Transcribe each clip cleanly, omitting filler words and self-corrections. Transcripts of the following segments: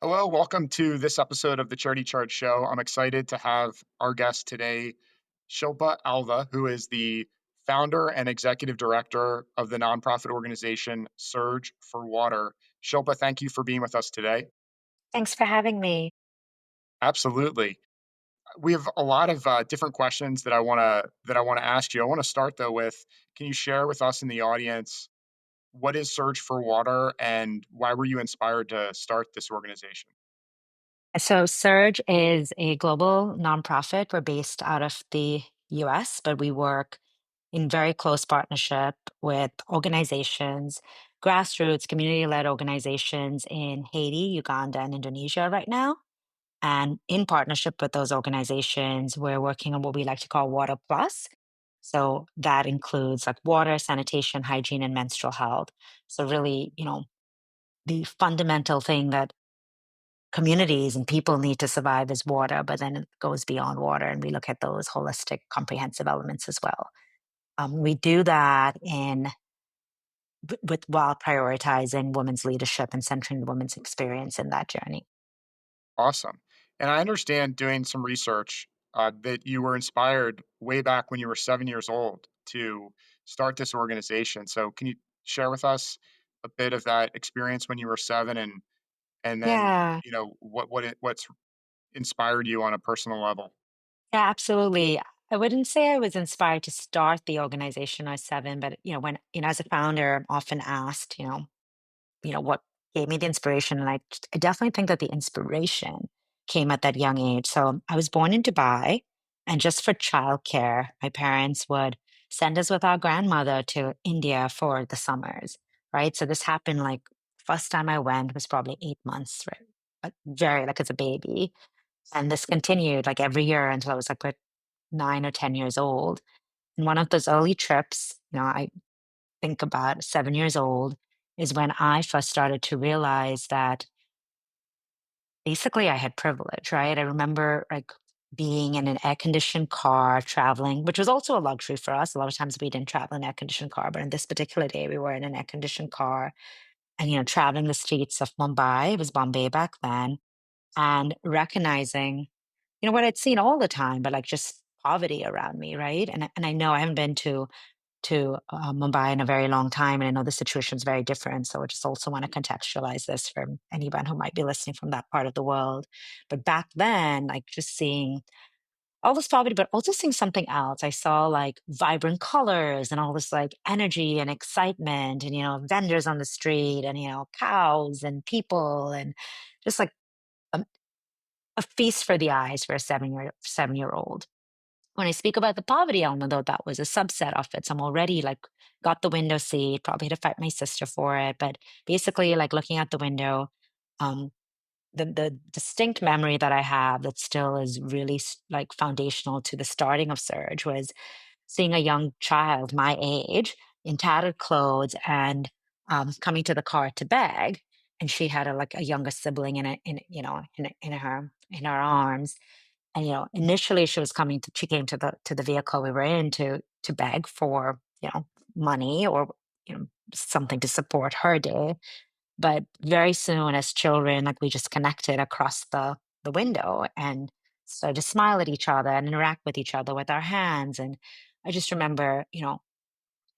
Hello, welcome to this episode of the Charity Chart Show. I'm excited to have our guest today, Shilpa Alva, who is the founder and executive director of the nonprofit organization Surge for Water. Shilpa, thank you for being with us today. Thanks for having me. Absolutely. We have a lot of different questions that I want to ask you. I want to start though with, can you share with us in the audience what is Surge for Water and why were you inspired to start this organization? So, Surge is a global nonprofit. We're based out of the US, but we work in very close partnership with organizations, grassroots, community led organizations in Haiti, Uganda, and Indonesia right now. And in partnership with those organizations, we're working on what we like to call Water Plus. So, that includes like water, sanitation, hygiene, and menstrual health. So, really, the fundamental thing that communities and people need to survive is water, but then it goes beyond water, and we look at those holistic, comprehensive elements as well. We do that with while prioritizing women's leadership and centering the women's experience in that journey. Awesome. And I understand doing some research that you were inspired way back when you were 7 years old to start this organization. So can you share with us a bit of that experience when you were seven and then Yeah, what's inspired you on a personal level? yeah, absolutely. I wouldn't say I was inspired to start the organization when I was 7, but when as a founder, I'm often asked, what gave me the inspiration. And I definitely think that the inspiration came at that young age. So I was born in Dubai, and just for childcare, my parents would send us with our grandmother to India for the summers, right? So this happened like first time I went was probably 8 months, right? Very like as a baby. And this continued like every year until I was like 9 or 10 years old. And one of those early trips, I think about 7 years old, is when I first started to realize that basically I had privilege, right? I remember like being in an air conditioned car traveling, which was also a luxury for us. A lot of times we didn't travel in an air conditioned car, but on this particular day we were in an air conditioned car and, traveling the streets of Mumbai. It was Bombay back then, and recognizing, what I'd seen all the time, but like just poverty around me, right? And I know I haven't been to Mumbai in a very long time, and I know the situation is very different. So I just also want to contextualize this for anyone who might be listening from that part of the world. But back then, like just seeing all this poverty, but also seeing something else. I saw like vibrant colors and all this like energy and excitement, and vendors on the street, and cows and people, and just like a, a feast for the eyes for a 7-year old. When I speak about the poverty element, though, that was a subset of it. So I'm already like got the window seat, probably had to fight my sister for it. But basically, like looking out the window, um, the distinct memory that I have that still is really like foundational to the starting of Surge was seeing a young child my age in tattered clothes and coming to the car to beg. And she had like a younger sibling in her arms, and, initially she came to the vehicle we were in to beg for, money or, something to support her day. But very soon as children, like we just connected across the window and started to smile at each other and interact with each other with our hands. And I just remember,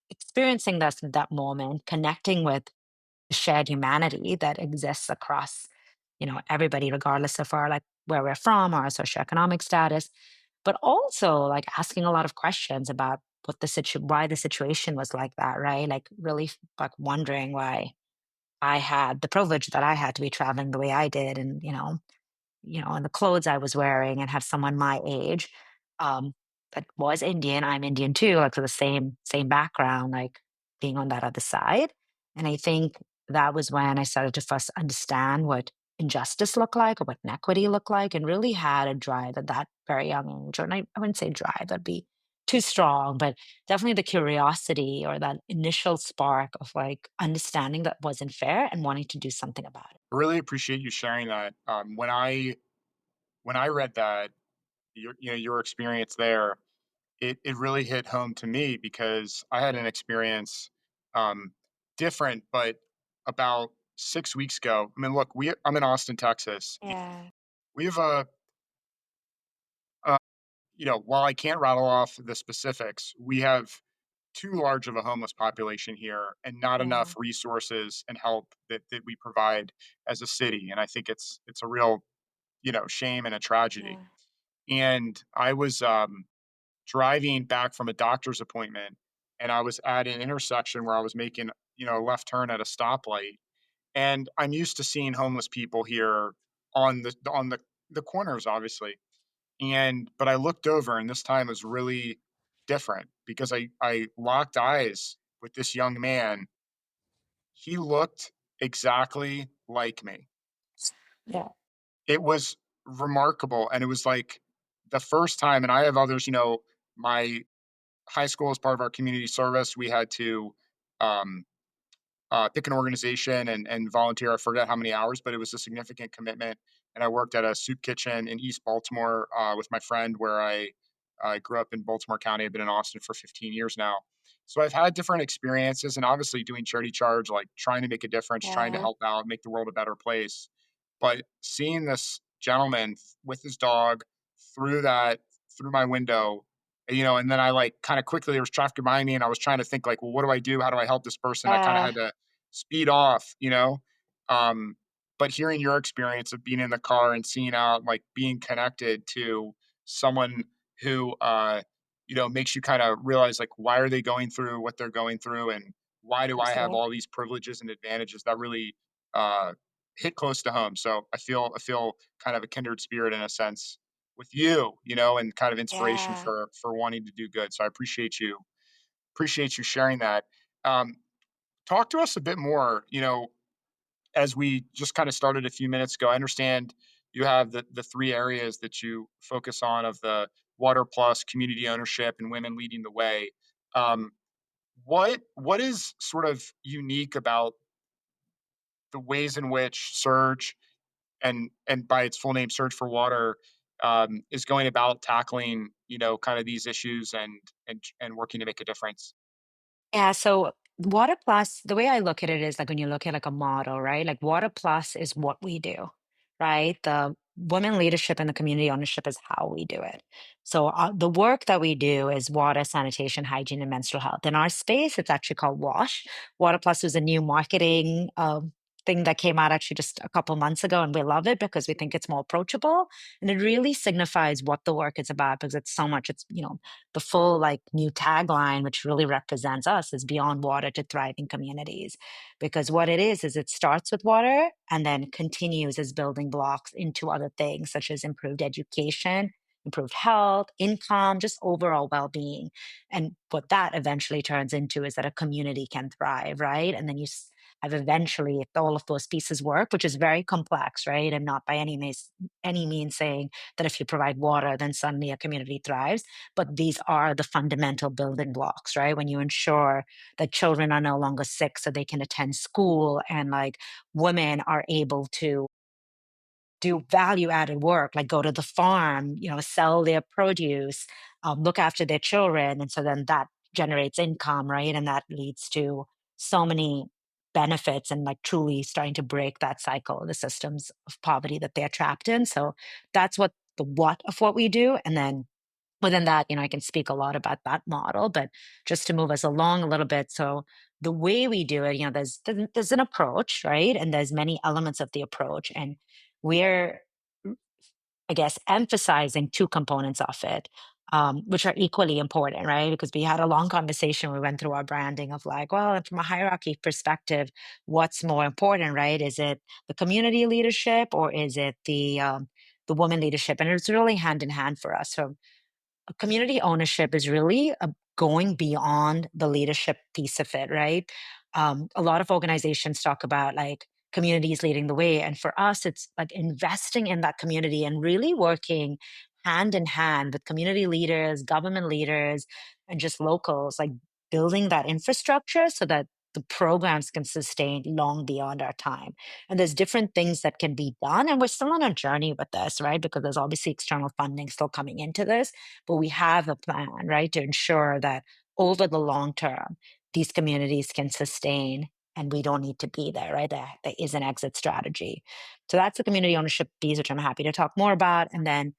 experiencing that moment, connecting with shared humanity that exists across, everybody, regardless of our like where we're from or our socioeconomic status, but also like asking a lot of questions about why the situation was like that, right? Like really like wondering why I had the privilege that I had to be traveling the way I did, and and the clothes I was wearing, and have someone my age, um, that was Indian. I'm Indian too, like, so the same background, like, being on that other side, and I think that was when I started to first understand what injustice looked like or what inequity looked like, and really had a drive at that very young age, or and I wouldn't say drive, that'd be too strong, but definitely the curiosity or that initial spark of, like, understanding that wasn't fair and wanting to do something about it. Really appreciate you sharing that. When I read that, your experience there, it really hit home to me because I had an experience, um, different, but about 6 weeks ago. I mean, look, I'm in Austin, Texas. Yeah. We have uh, while I can't rattle off the specifics, we have too large of a homeless population here and not Yeah. enough resources and help that we provide as a city. And I think it's a real, shame and a tragedy. Yeah. And I was driving back from a doctor's appointment, and I was at an intersection where I was making, a left turn at a stoplight. And I'm used to seeing homeless people here on the corners, obviously. But I looked over, and this time was really different because I locked eyes with this young man. He looked exactly like me. Yeah. It was remarkable, and it was like the first time. And I have others, my high school, as part of our community service, we had to um, pick an organization and volunteer. I forget how many hours, but it was a significant commitment. And I worked at a soup kitchen in East Baltimore with my friend, where I grew up in Baltimore County. I've been in Austin for 15 years now. So I've had different experiences, and obviously doing charity charge, like trying to make a difference, trying to Yeah. help out, make the world a better place. But seeing this gentleman with his dog through that through my window, and then I like kind of quickly, there was traffic behind me, and I was trying to think like, well, what do I do? How do I help this person? I kind of Yeah. had to speed off. Um, but hearing your experience of being in the car and seeing out, like being connected to someone who, makes you kind of realize like, why are they going through what they're going through, and why do I have Absolutely. all these privileges and advantages, that really uh, hit close to home. So I feel kind of a kindred spirit in a sense with you, and kind of inspiration Yeah. for wanting to do good. So I appreciate you sharing that. Um, Talk to us a bit more, as we just kind of started a few minutes ago. I understand you have the three areas that you focus on, of the water plus, community ownership, and women leading the way. Um, what is sort of unique about the ways in which Surge, and by its full name, Surge for Water, is going about tackling, kind of these issues, and working to make a difference? Yeah, so Water Plus, the way I look at it is like when you look at like a model, right? Like Water Plus is what we do, right? The women leadership and the community ownership is how we do it. So the work that we do is water, sanitation, hygiene, and menstrual health. In our space, it's actually called WASH. Water Plus was a new marketing thing that came out actually just a couple months ago, and we love it because we think it's more approachable and it really signifies what the work is about because it's so much. It's the full like new tagline, which really represents us, is beyond water to thriving communities. Because what it is it starts with water and then continues as building blocks into other things such as improved education, improved health, income, just overall well-being. And what that eventually turns into is that a community can thrive, right? And then have eventually, if all of those pieces work, which is very complex, right? And not by any means saying that if you provide water, then suddenly a community thrives, but these are the fundamental building blocks, right? When you ensure that children are no longer sick so they can attend school and like women are able to do value added work, like go to the farm, sell their produce, look after their children. And so then that generates income, right? And that leads to so many benefits and like truly starting to break that cycle, the systems of poverty that they're trapped in. So that's what the what of what we do. And then within that, I can speak a lot about that model, but just to move us along a little bit. So the way we do it, there's an approach, right? And there's many elements of the approach, and we're, I guess, emphasizing two components of it, which are equally important, right? Because we had a long conversation. We went through our branding of like, well, from a hierarchy perspective, what's more important, right? Is it the community leadership or is it the woman leadership? And it's really hand in hand for us. So community ownership is really going beyond the leadership piece of it, right? A lot of organizations talk about like communities leading the way. And for us, it's like investing in that community and really working hand in hand with community leaders, government leaders, and just locals, like building that infrastructure so that the programs can sustain long beyond our time. And there's different things that can be done. And we're still on a journey with this, right? Because there's obviously external funding still coming into this, but we have a plan, right, to ensure that over the long term, these communities can sustain. and we don't need to be there, right? There is an exit strategy. So that's the community ownership piece, which I'm happy to talk more about. And then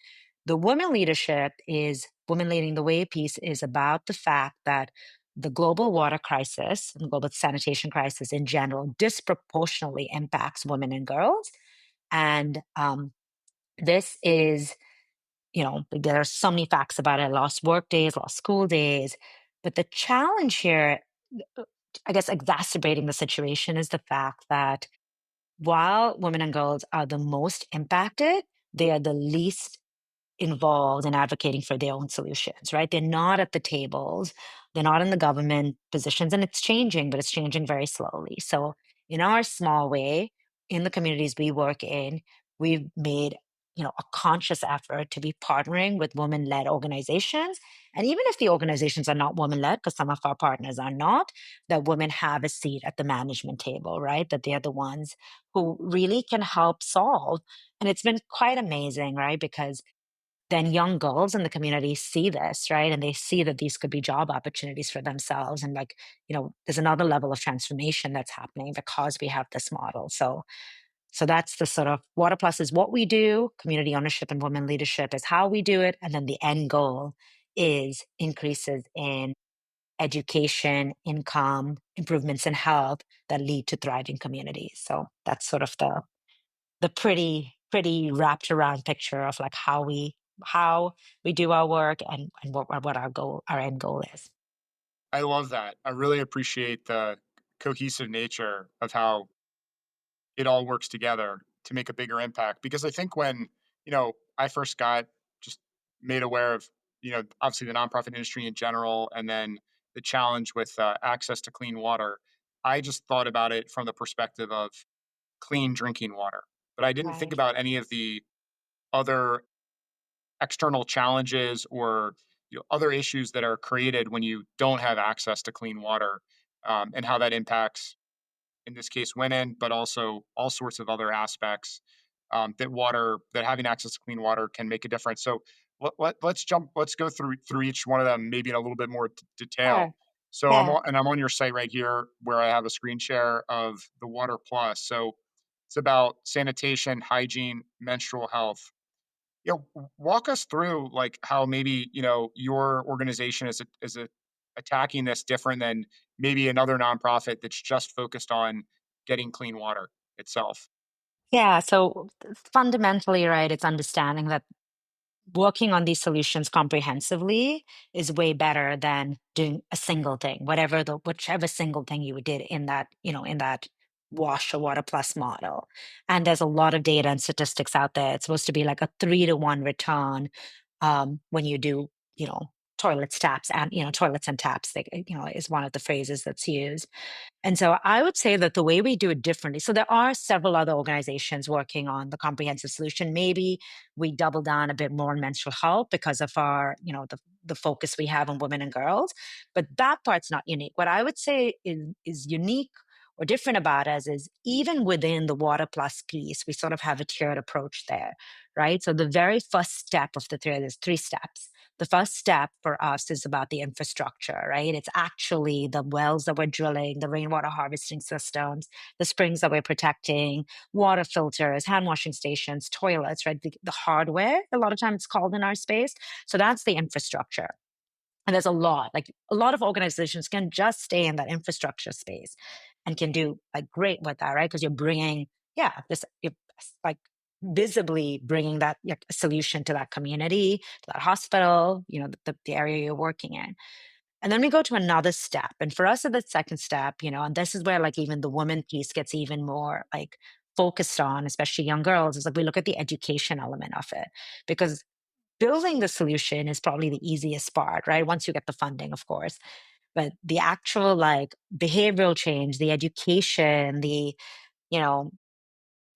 the women leadership is women leading the way piece is about the fact that the global water crisis and global sanitation crisis in general disproportionately impacts women and girls. And this is, there are so many facts about it: lost work days, lost school days. But the challenge here, uh, I guess, exacerbating the situation is the fact that while women and girls are the most impacted, they are the least involved in advocating for their own solutions, right? They're not at the tables, they're not in the government positions, and it's changing, but it's changing very slowly. So, in our small way, in the communities we work in, we've made a conscious effort to be partnering with women-led organizations. And even if the organizations are not women-led, because some of our partners are not, that women have a seat at the management table, right? That they're the ones who really can help solve. And it's been quite amazing, right? Because then young girls in the community see this, right? And they see that these could be job opportunities for themselves. And like, there's another level of transformation that's happening because we have this model. So that's the sort of Water Plus is what we do, community ownership and women leadership is how we do it. And then the end goal is increases in education, income, improvements in health that lead to thriving communities. So that's sort of the pretty wrapped around picture of like how we do our work and what our end goal is. I love that. I really appreciate the cohesive nature of how it all works together to make a bigger impact. Because I think when, I first got just made aware of, obviously the nonprofit industry in general, and then the challenge with access to clean water, I just thought about it from the perspective of clean drinking water. But I didn't think Right. about any of the other external challenges or other issues that are created when you don't have access to clean water, and how that impacts, in this case, women, but also all sorts of other aspects, that having access to clean water can make a difference. So let's go through each one of them maybe in a little bit more detail. Sure. So Yeah. I'm on your site right here where I have a screen share of the Water Plus. So it's about sanitation, hygiene, menstrual health. Walk us through like how maybe your organization is attacking this different than maybe another nonprofit that's just focused on getting clean water itself. Yeah. So fundamentally, right, it's understanding that working on these solutions comprehensively is way better than doing a single thing, whichever single thing you did in that wash or water plus model. And there's a lot of data and statistics out there. It's supposed to be like a 3-to-1 return when you do, toilets and taps, is one of the phrases that's used. And so I would say that the way we do it differently, so there are several other organizations working on the comprehensive solution. Maybe we double down a bit more on menstrual health because of our, the focus we have on women and girls. But that part's not unique. What I would say is unique or different about us is even within the water plus piece, we sort of have a tiered approach there, right? So the very first step of the three, there's 3 steps. The first step for us is about the infrastructure, right? It's actually the wells that we're drilling, the rainwater harvesting systems, the springs that we're protecting, water filters, hand washing stations, toilets, right? The hardware, a lot of times it's called in our space. So that's the infrastructure. And there's a lot of organizations can just stay in that infrastructure space and can do like great with that, right? Because you're bringing, yeah, you're like visibly bringing that solution to that community, to that hospital, the area you're working in. And then we go to another step. And for us, at the second step, and this is where like even the woman piece gets even more like focused on, especially young girls, is like we look at the education element of it. Because building the solution is probably the easiest part, right? Once you get the funding, of course. But the actual like behavioral change, the education, you know,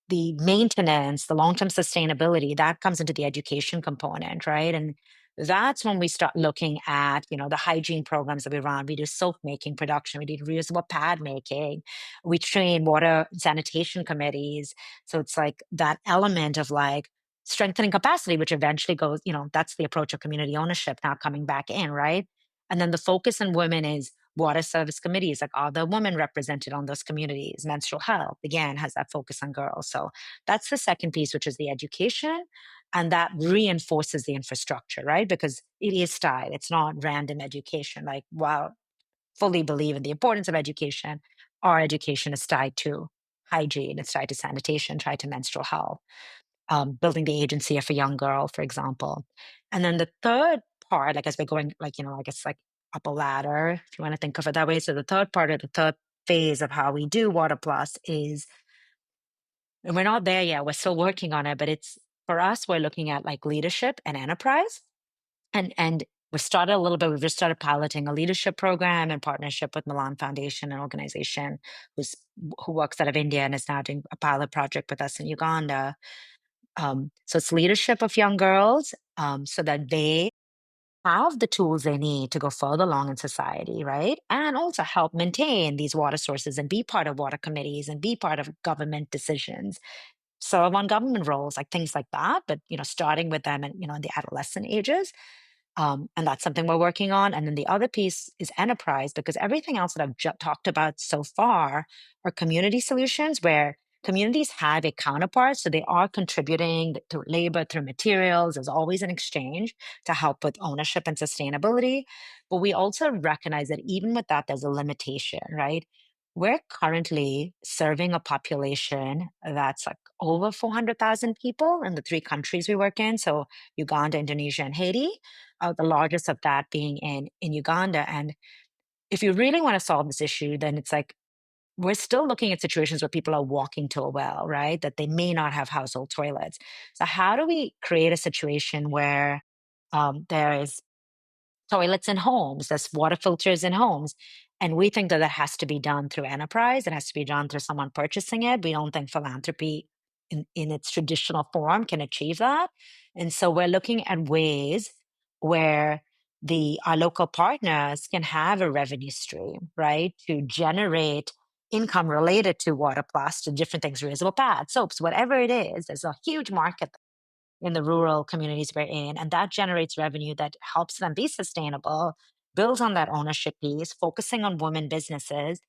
the maintenance, the long-term sustainability, that comes into the education component, right? And that's when we start looking at, the hygiene programs that we run. We do soap making production, we do reusable pad making, we train water sanitation committees. So it's like that element of like strengthening capacity, which eventually goes, that's the approach of community ownership now coming back in, right? And then the focus on women is water service committees, like are the women represented on those communities? Menstrual health, again, has that focus on girls. So that's the second piece, which is the education. And that reinforces the infrastructure, right? Because it is tied. It's not random education. Like, while fully believe in the importance of education, our education is tied to hygiene, it's tied to sanitation, tied to menstrual health, building the agency of a young girl, for example. And then the third part, like as we're going, like, I guess like up a ladder, if you want to think of it that way. So the third part, or the third phase of how we do Water Plus is, and we're not there yet, we're still working on it, but it's for us, we're looking at like leadership and enterprise. And we started a little bit, we've just started piloting a leadership program in partnership with Milan Foundation, an organization who's who works out of India and is now doing a pilot project with us in Uganda. So it's leadership of young girls, so that they have the tools they need to go further along in society, right? And also help maintain these water sources and be part of water committees and be part of government decisions. So I'm on government roles, like things like that, but starting with them and in the adolescent ages, and that's something we're working on. And then the other piece is enterprise, because everything else that I've talked about so far are community solutions where communities have a counterpart. So they are contributing through labor, through materials. There's always an exchange to help with ownership and sustainability. But we also recognize that even with that, there's a limitation, right? We're currently serving a population that's like over 400,000 people in the three countries we work in. So Uganda, Indonesia, and Haiti, the largest of that being in Uganda. And if you really want to solve this issue, then it's like we're still looking at situations where people are walking to a well, right? That they may not have household toilets. So how do we create a situation where there is toilets in homes, there's water filters in homes. And we think that that has to be done through enterprise. It has to be done through someone purchasing it. We don't think philanthropy in its traditional form can achieve that. And so we're looking at ways where our local partners can have a revenue stream, right? To generate income related to water plus, to different things, reusable pads, soaps, whatever it is. There's a huge market in the rural communities we're in. And that generates revenue that helps them be sustainable, builds on that ownership piece, focusing on women businesses,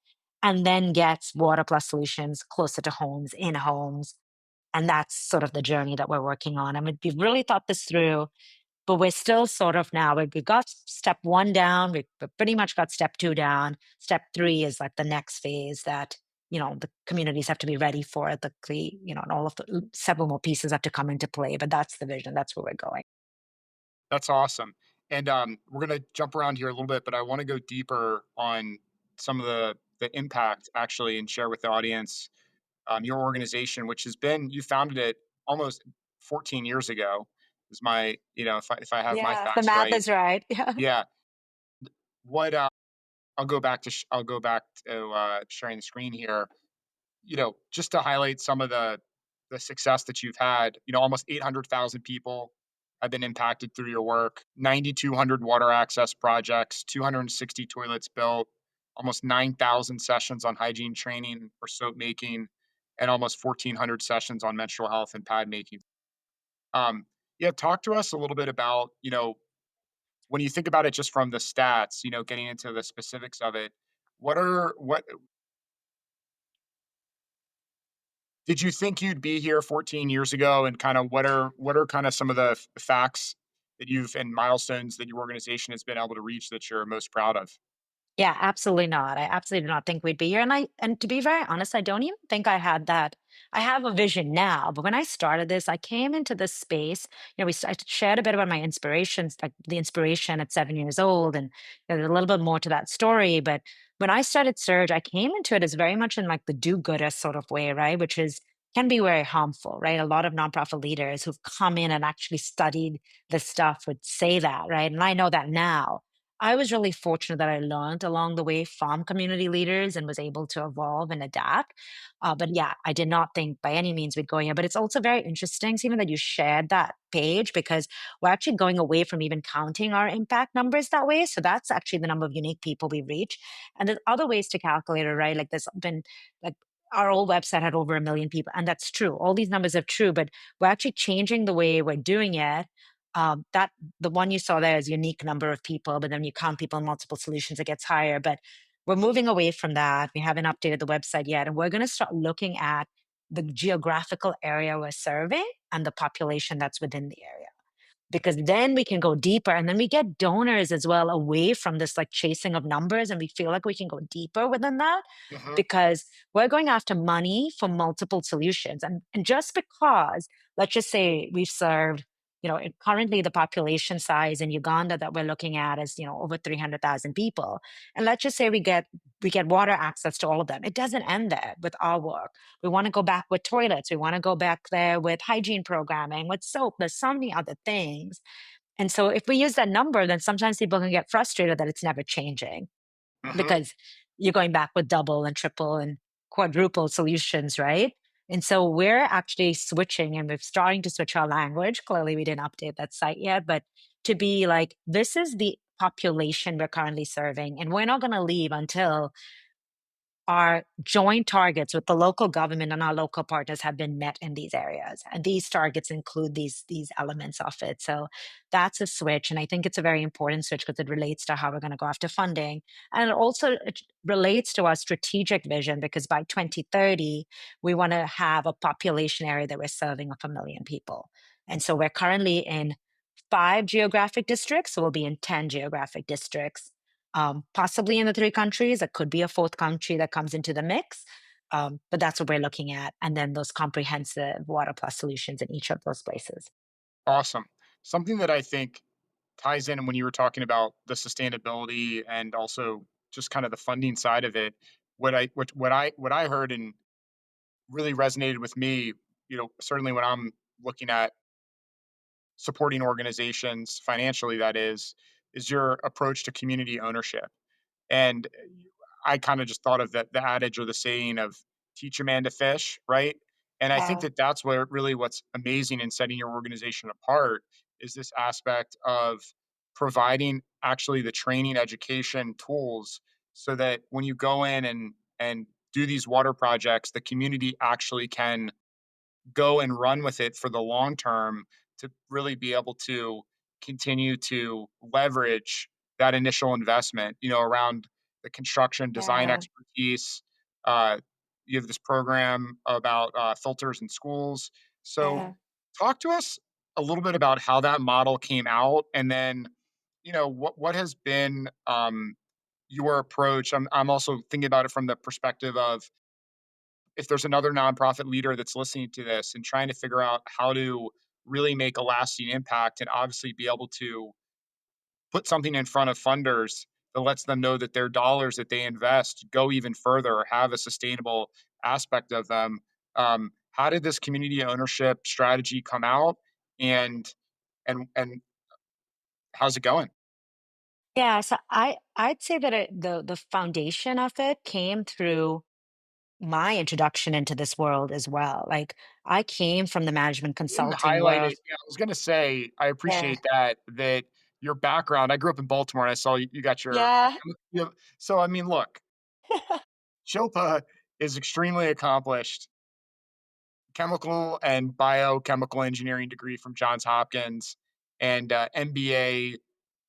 and then gets water plus solutions closer to homes, in homes. And that's sort of the journey that we're working on. I mean, we've really thought this through, but we're still sort of now, we've got step one down, we've pretty much got step two down. Step three is like the next phase that, the communities have to be ready for and all of the several more pieces have to come into play. But that's the vision. That's where we're going. That's awesome. And we're gonna jump around here a little bit, but I want to go deeper on some of the impact actually, and share with the audience your organization, which has been you founded it almost 14 years ago. Is my if I have my Yeah, the facts math right? is right. Yeah. Yeah. What I'll go back to sharing the screen here. Just to highlight some of the success that you've had, almost 800,000 people have been impacted through your work, 9,200 water access projects, 260 toilets built, almost 9,000 sessions on hygiene training or soap making, and almost 1,400 sessions on menstrual health and pad making. Um, yeah, talk to us a little bit about, when you think about it just from the stats, getting into the specifics of it, what did you think you'd be here 14 years ago, and kind of what are kind of some of the facts that you've and milestones that your organization has been able to reach that you're most proud of? Yeah, absolutely not. I absolutely do not think we'd be here. And to be very honest, I don't even think I had that. I have a vision now, but when I started this, I came into this space. I shared a bit about my inspirations, like the inspiration at 7 years old, and there's a little bit more to that story. But when I started Surge, I came into it as very much in like the do-gooder sort of way, right? Which is can be very harmful, right? A lot of nonprofit leaders who've come in and actually studied this stuff would say that, right? And I know that now. I was really fortunate that I learned along the way from community leaders and was able to evolve and adapt. But yeah, I did not think by any means we'd go here. But it's also very interesting, Stephen, that you shared that page, because we're actually going away from even counting our impact numbers that way. So that's actually the number of unique people we reach. And there's other ways to calculate it, right? Like there's been like our old website had over 1 million people, and that's true. All these numbers are true, but we're actually changing the way we're doing it, That the one you saw there is unique number of people, but then you count people in multiple solutions, it gets higher. But we're moving away from that. We haven't updated the website yet, and we're going to start looking at the geographical area we're serving and the population that's within the area, because then we can go deeper and then we get donors as well away from this like chasing of numbers, and we feel like we can go deeper within that Hmm. because we're going after money for multiple solutions. And just because, let's just say we've served, currently the population size in Uganda that we're looking at is, over 300,000 people. And let's just say we get water access to all of them. It doesn't end there with our work. We want to go back with toilets. We want to go back there with hygiene programming, with soap. There's so many other things. And so if we use that number, then sometimes people can get frustrated that it's never changing Hmm. because you're going back with double and triple and quadruple solutions, right? And so we're actually switching and we're starting to switch our language. Clearly, we didn't update that site yet, but to be like, this is the population we're currently serving. And we're not going to leave until our joint targets with the local government and our local partners have been met in these areas, and these targets include these elements of it. So that's a switch, and I think it's a very important switch because it relates to how we're going to go after funding, and it relates to our strategic vision, because by 2030 we want to have a population area that we're serving of 1 million people. And so we're currently in 5 geographic districts, so we'll be in 10 geographic districts, possibly in the 3 countries. It could be a fourth country that comes into the mix. But that's what we're looking at. And then those comprehensive water plus solutions in each of those places. Awesome. Something that I think ties in when you were talking about the sustainability and also just kind of the funding side of it. What I heard and really resonated with me, certainly when I'm looking at supporting organizations financially, that is your approach to community ownership. And I kind of just thought of the adage or the saying of teach a man to fish, right? And I think Yeah, that that's where really what's amazing in setting your organization apart is this aspect of providing actually the training, education, tools, so that when you go in and do these water projects, the community actually can go and run with it for the long term to really be able to continue to leverage that initial investment, around the construction design yeah, expertise. Uh, you have this program about filters in schools. So, yeah. talk to us a little bit about how that model came out, and then, what has been your approach. I'm also thinking about it from the perspective of if there's another nonprofit leader that's listening to this and trying to figure out how to really make a lasting impact and obviously be able to put something in front of funders that lets them know that their dollars that they invest go even further or have a sustainable aspect of them. How did this community ownership strategy come out, and and how's it going? Yeah, so I'd say that the foundation of it came through my introduction into this world as well. Like I came from the management You didn't consulting highlight world. it. Yeah, I was gonna say I Yeah. appreciate that your background. I grew up in Baltimore, and I saw you got your Yeah. so I mean, look, Shilpa is extremely accomplished, chemical and biochemical engineering degree from Johns Hopkins, and MBA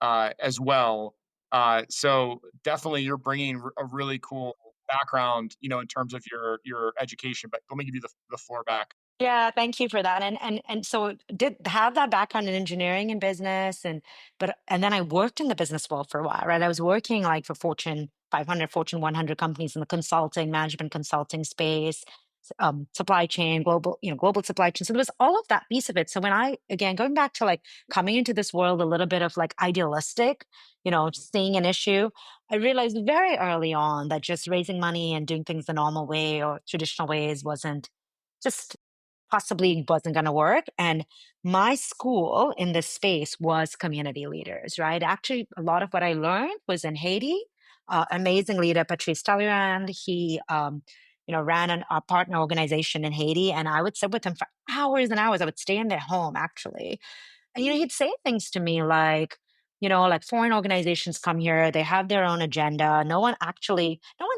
as well. So definitely, you're bringing a really cool background, in terms of your education. But let me give you the floor back. Yeah, thank you for that. And so did have that background in engineering and business, and then I worked in the business world for a while, right? I was working like for Fortune 500, Fortune 100 companies in the consulting, management consulting space, supply chain, global supply chain. So there was all of that piece of it. So when I, again, going back to like coming into this world a little bit of like idealistic, seeing an issue, I realized very early on that just raising money and doing things the normal way or traditional ways wasn't just possibly wasn't going to work. And my school in this space was community leaders, right? Actually, a lot of what I learned was in Haiti. Amazing leader, Patrice Talleyrand. He, ran a partner organization in Haiti, and I would sit with him for hours and hours. I would stay in their home, actually, and, he'd say things to me like, like foreign organizations come here, they have their own agenda. No one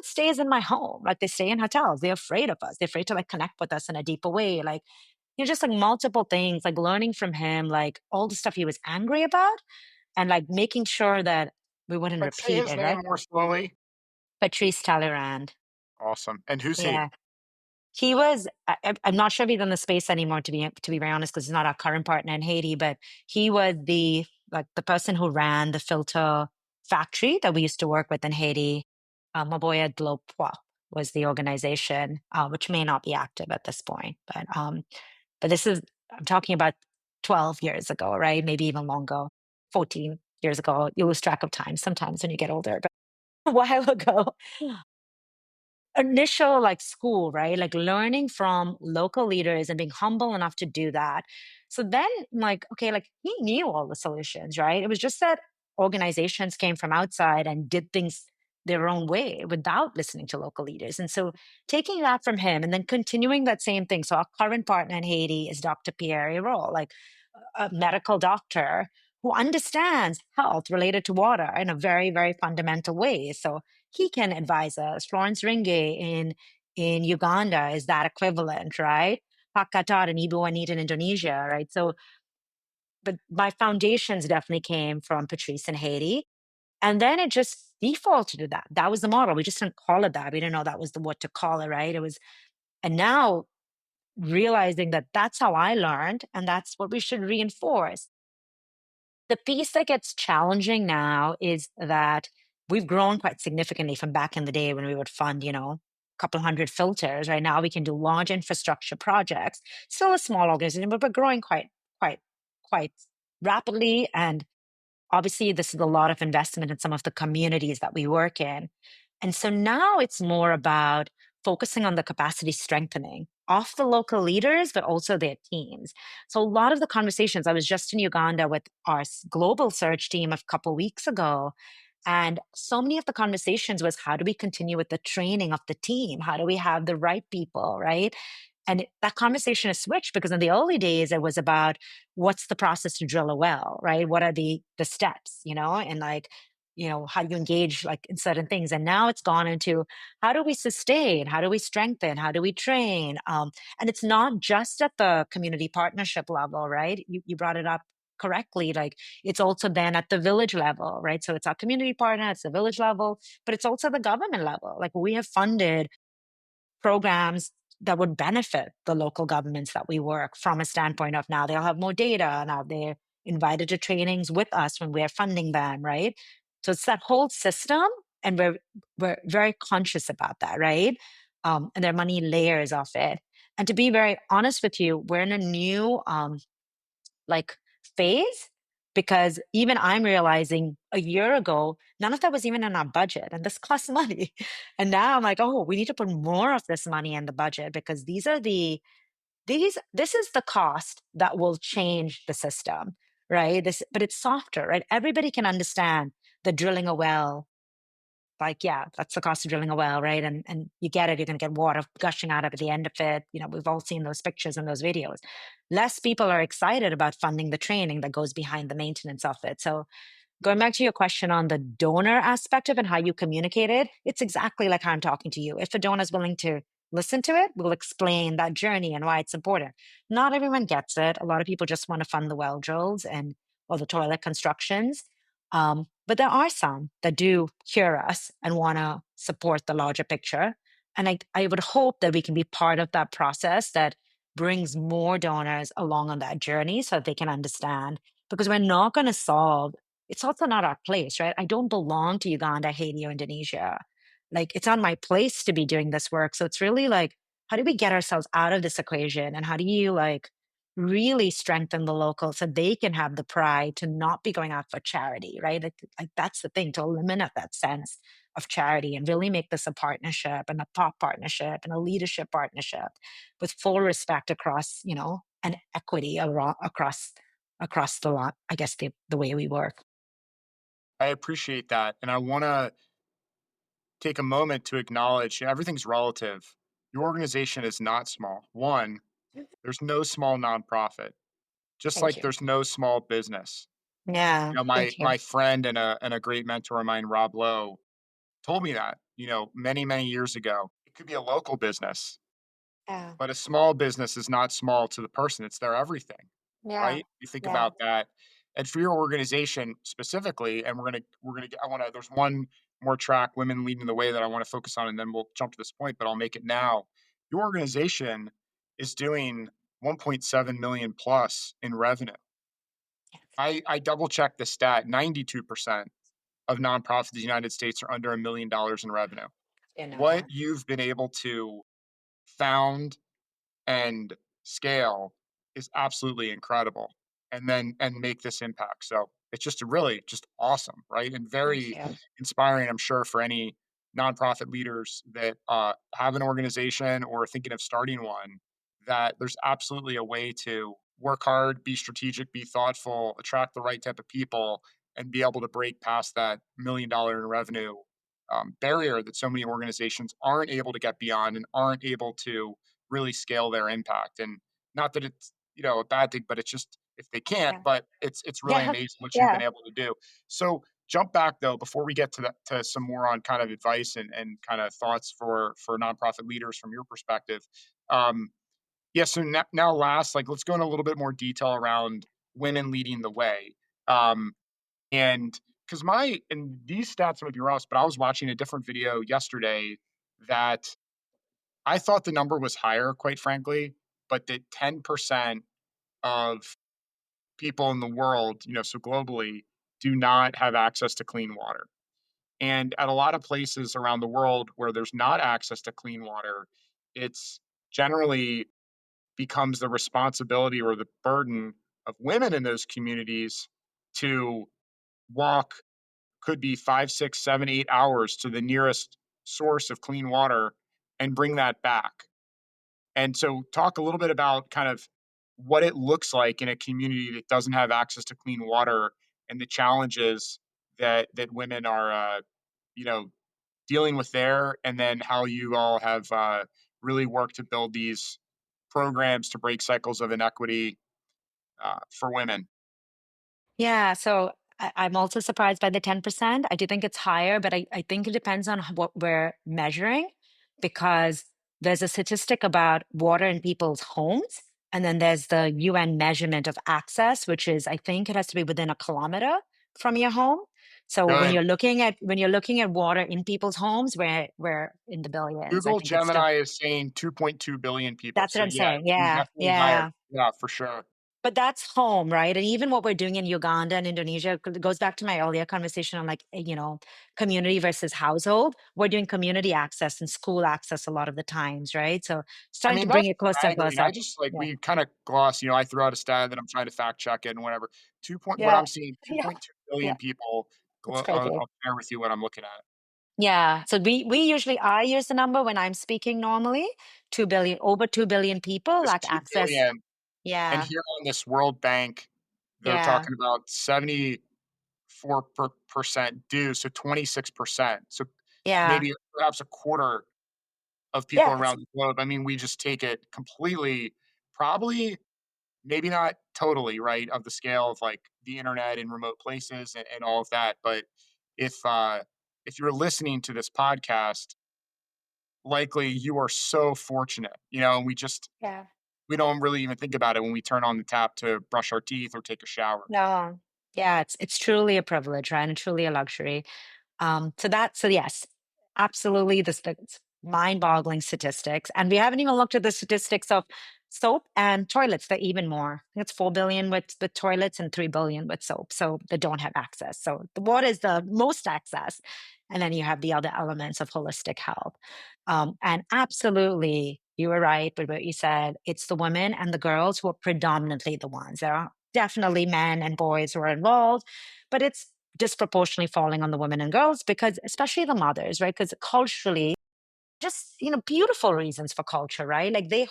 stays in my home. Like they stay in hotels. They're afraid of us. They're afraid to like connect with us in a deeper way. Like just like multiple things, like learning from him, like all the stuff he was angry about, and like making sure that we wouldn't But say repeat his it, name right? more slowly. Patrice Talleyrand. Awesome. And who's he? Yeah. He was I'm not sure if he's in the space anymore, to be very honest, because he's not our current partner in Haiti, but he was the person who ran the filter factory that we used to work with in Haiti. Maboya de l'Eau was the organization, which may not be active at this point. But this is I'm talking about 12 years ago, right? Maybe even longer, 14 years ago. You lose track of time sometimes when you get older, but a while ago. Initial like school, right? Like learning from local leaders and being humble enough to do that. So then, like, okay, like he knew all the solutions, right? It was just that organizations came from outside and did things their own way without listening to local leaders. And so taking that from him and then continuing that same thing. So our current partner in Haiti is Dr. Pierre Ayrault, like a medical doctor who understands health related to water in a very, very fundamental way. So he can advise us. Florence Ringe in Uganda is that equivalent, right? Pakatar and Ibu Wanit in Indonesia, right? So, but my foundations definitely came from Patrice in Haiti. And then it just defaulted to that. That was the model. We just didn't call it that. We didn't know that was the what to call it, right? It was, and now realizing that that's how I learned and that's what we should reinforce. The piece that gets challenging now is that we've grown quite significantly from back in the day when we would fund, a couple hundred filters. Right now, we can do large infrastructure projects. Still a small organization, but we're growing quite, quite rapidly. And obviously, this is a lot of investment in some of the communities that we work in. And so now it's more about focusing on the capacity strengthening of the local leaders, but also their teams. So a lot of the conversations, I was just in Uganda with our global search team a couple weeks ago. And so many of the conversations was how do we continue with the training of the team? How do we have the right people, right? And that conversation has switched because in the early days it was about what's the process to drill a well, right? What are the steps, and like, how do you engage like in certain things? And now it's gone into how do we sustain, how do we strengthen, how do we train? And it's not just at the community partnership level, right? You brought it up correctly. Like it's also then at the village level, right? So it's our community partner, it's the village level, but it's also the government level. Like we have funded programs that would benefit the local governments that we work from a standpoint of now they'll have more data, now they're invited to trainings with us when we're funding them, right? So it's that whole system, and we're very conscious about that, right? And there are many layers of it. And to be very honest with you, we're in a new like phase because even I'm realizing a year ago, none of that was even in our budget and this costs money. And now I'm like, oh, we need to put more of this money in the budget because this is the cost that will change the system, right? But it's softer, right? Everybody can understand the drilling a well, like, yeah, that's the cost of drilling a well, right? And you get it, you're gonna get water gushing out of at the end of it. We've all seen those pictures and those videos. Less people are excited about funding the training that goes behind the maintenance of it. So going back to your question on the donor aspect of it and how you communicate it, it's exactly like how I'm talking to you. If a donor is willing to listen to it, we'll explain that journey and why it's important. Not everyone gets it. A lot of people just want to fund the well drills and or the toilet constructions. But there are some that do hear us and want to support the larger picture. And I would hope that we can be part of that process that brings more donors along on that journey so that they can understand because we're not going to solve it's also not our place, right? I don't belong to Uganda, Haiti, or Indonesia. Like, it's not my place to be doing this work. So it's really like, how do we get ourselves out of this equation? And how do you like really strengthen the locals so they can have the pride to not be going out for charity, right? Like that's the thing, to eliminate that sense of charity and really make this a partnership and a thought partnership and a leadership partnership with full respect across, and equity across the lot, I guess the way we work. I appreciate that. And I want to take a moment to acknowledge everything's relative. Your organization is not small. One, there's no small nonprofit, just Thank like you. there's no small business. Yeah, My thank you. my friend and a great mentor of mine, Rob Lowe, told me that, many, many years ago. It could be a local business. Yeah. but a small business is not small to the person, it's their everything, Yeah. right? You think Yeah. about that. And for your organization specifically, and I wanna there's one more track, women leading the way, that I wanna focus on, and then we'll jump to this point, but I'll make it now. Your organization is doing 1.7 million plus in revenue. I double checked the stat, 92% of nonprofits in the United States are under $1 million in revenue. You know What that. you've been able to found and scale is absolutely incredible, and make this impact. So it's just really just awesome, right? And Thank very you. inspiring, I'm sure, for any nonprofit leaders that have an organization or are thinking of starting one, that there's absolutely a way to work hard, be strategic, be thoughtful, attract the right type of people, and be able to break past that $1 million in revenue barrier that so many organizations aren't able to get beyond and aren't able to really scale their impact. And not that it's, a bad thing, but it's just if they can't, Yeah. but it's really Yeah. amazing what you've Yeah. been able to do. So jump back though before we get to to some more on kind of advice and kind of thoughts for nonprofit leaders from your perspective. Um, yeah, so now last, like let's go in a little bit more detail around women leading the way. Um, and because and these stats might be wrong, but I was watching a different video yesterday that I thought the number was higher, quite frankly, but that 10% of people in the world, so globally, do not have access to clean water. And at a lot of places around the world where there's not access to clean water, it's generally becomes the responsibility or the burden of women in those communities to walk, could be 5, 6, 7, 8 hours to the nearest source of clean water and bring that back. And so talk a little bit about kind of what it looks like in a community that doesn't have access to clean water and the challenges that women are you know dealing with there, and then how you all have really worked to build these programs to break cycles of inequity for women. Yeah, so I'm also surprised by the 10%. I do think it's higher, but I think it depends on what we're measuring because there's a statistic about water in people's homes. And then there's the UN measurement of access, which is, I think it has to be within a kilometer from your home. So when Good. you're looking at water in people's homes, we're in the billions. I Google think it's still Gemini is saying 2.2 billion people. that's what So I'm yeah, saying. you're Yeah, definitely higher. yeah. Yeah, for sure. But that's home, right? And even what we're doing in Uganda and Indonesia goes back to my earlier conversation on like, community versus household. We're doing community access and school access a lot of the times, right? So I starting to mean, bring that's it closer and staggering. I closer. just like Yeah. we kind of gloss, I threw out a stat that I'm trying to fact check it and whatever. What Yeah. I'm seeing, Yeah. 2.2 billion Yeah. people. It's crazy. I'll share with you what I'm looking at. Yeah. So I use the number when I'm speaking normally, 2 billion, over 2 billion people This lack 2 access. billion, and Yeah. here on this World Bank, they're Yeah. talking about 74% due, so 26%. So Yeah. maybe perhaps a quarter of people Yeah. It's, around the globe. I mean, we just take it completely, probably, maybe not totally, right, of the scale of like the internet in remote places and all of that. But if you're listening to this podcast, likely you are so fortunate, and yeah. we don't really even think about it when we turn on the tap to brush our teeth or take a shower. No. Yeah. It's truly a privilege, right? And truly a luxury. So yes, absolutely. It's mind-boggling statistics, and we haven't even looked at the statistics of soap and toilets. They're even more. It's 4 billion with the toilets and 3 billion with soap. So they don't have access. So the water is the most access, and then you have the other elements of holistic health. And absolutely, you were right with what you said. It's the women and the girls who are predominantly the ones. There are definitely men and boys who are involved, but it's disproportionately falling on the women and girls because especially the mothers, right? Because culturally, just beautiful reasons for culture, right? Like they're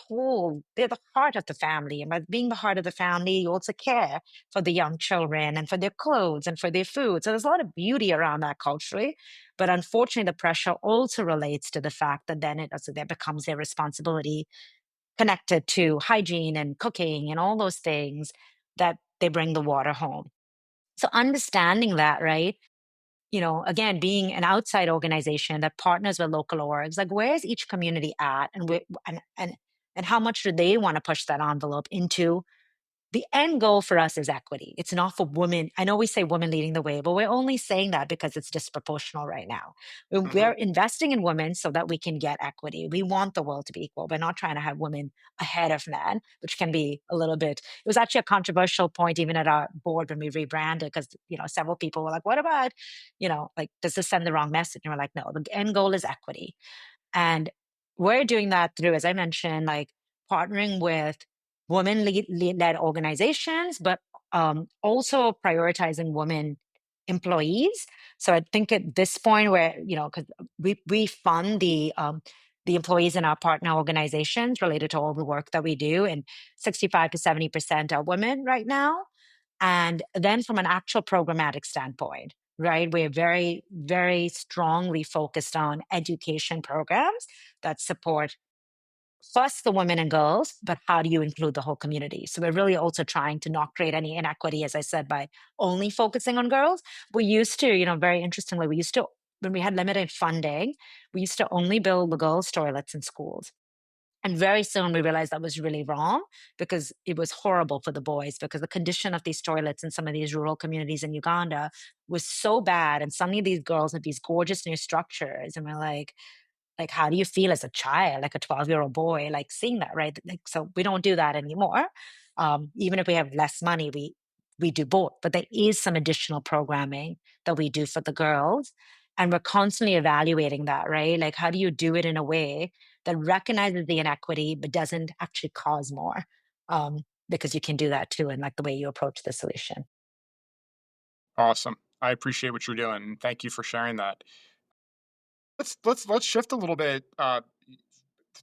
the heart of the family, and by being the heart of the family you also care for the young children and for their clothes and for their food. So there's a lot of beauty around that culturally, but unfortunately the pressure also relates to the fact that then it also there becomes their responsibility connected to hygiene and cooking and all those things that they bring the water home. So understanding that, right? Again, being an outside organization that partners with local orgs, like where is each community at, and and how much do they want to push that envelope into. The end goal for us is equity. It's not for women. I know we say women leading the way, but we're only saying that because it's disproportional right now. We're Mhm. investing in women so that we can get equity. We want the world to be equal. We're not trying to have women ahead of men, which can be a little bit. It was actually a controversial point even at our board when we rebranded because several people were like, "What about, like, does this send the wrong message?" And we're like, "No, the end goal is equity." And we're doing that through, as I mentioned, like partnering with led organizations, but also prioritizing women employees. So I think at this point where, because we fund the employees in our partner organizations related to all the work that we do, and 65 to 70% are women right now. And then from an actual programmatic standpoint, right, we're very, very strongly focused on education programs that support first the women and girls, but how do you include the whole community? So we're really also trying to not create any inequity, as I said, by only focusing on girls. We used to, very interestingly, when we had limited funding, we used to only build the girls' toilets in schools. And very soon we realized that was really wrong because it was horrible for the boys because the condition of these toilets in some of these rural communities in Uganda was so bad. And some of these girls had these gorgeous new structures. And we're like, how do you feel as a child, like a 12-year-old boy, like seeing that, right? Like, so we don't do that anymore. Even if we have less money, we do both. But there is some additional programming that we do for the girls. And we're constantly evaluating that, right? Like, how do you do it in a way that recognizes the inequity but doesn't actually cause more? Because you can do that too, and like the way you approach the solution. Awesome. I appreciate what you're doing, and thank you for sharing that. Let's shift a little bit, to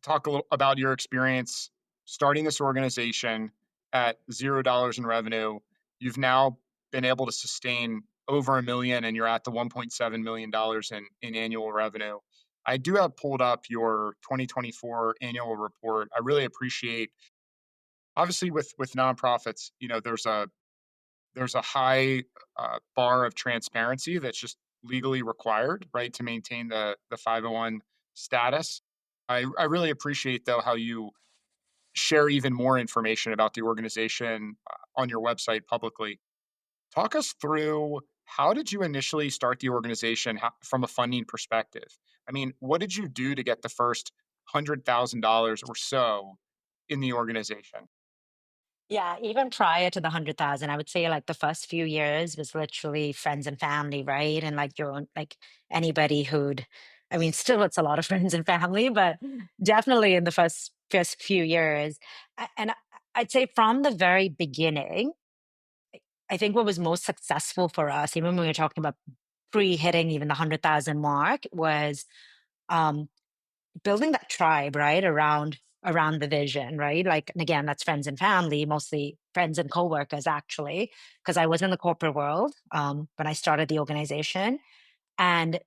talk a little about your experience starting this organization at $0 in revenue. You've now been able to sustain over 1 million, and you're at the $1.7 million in annual revenue. I do have pulled up your 2024 annual report. I really appreciate, obviously, with nonprofits, there's a high bar of transparency that's just legally required, right, to maintain the 501 status. I really appreciate though how you share even more information about the organization on your website publicly. Talk us through, how did you initially start the organization, from a funding perspective? I mean, what did you do to get the first $100,000 or so in the organization? Yeah, even prior to the 100,000, I would say like the first few years was literally friends and family, right? And like your own, like anybody I mean, still it's a lot of friends and family, but definitely in the first few years. And I'd say from the very beginning, I think what was most successful for us, even when we were talking about pre-hitting even the 100,000 mark, was um, building that tribe, right, around the vision, right? Like, and again, that's friends and family, mostly friends and coworkers, actually, because I was in the corporate world when I started the organization, and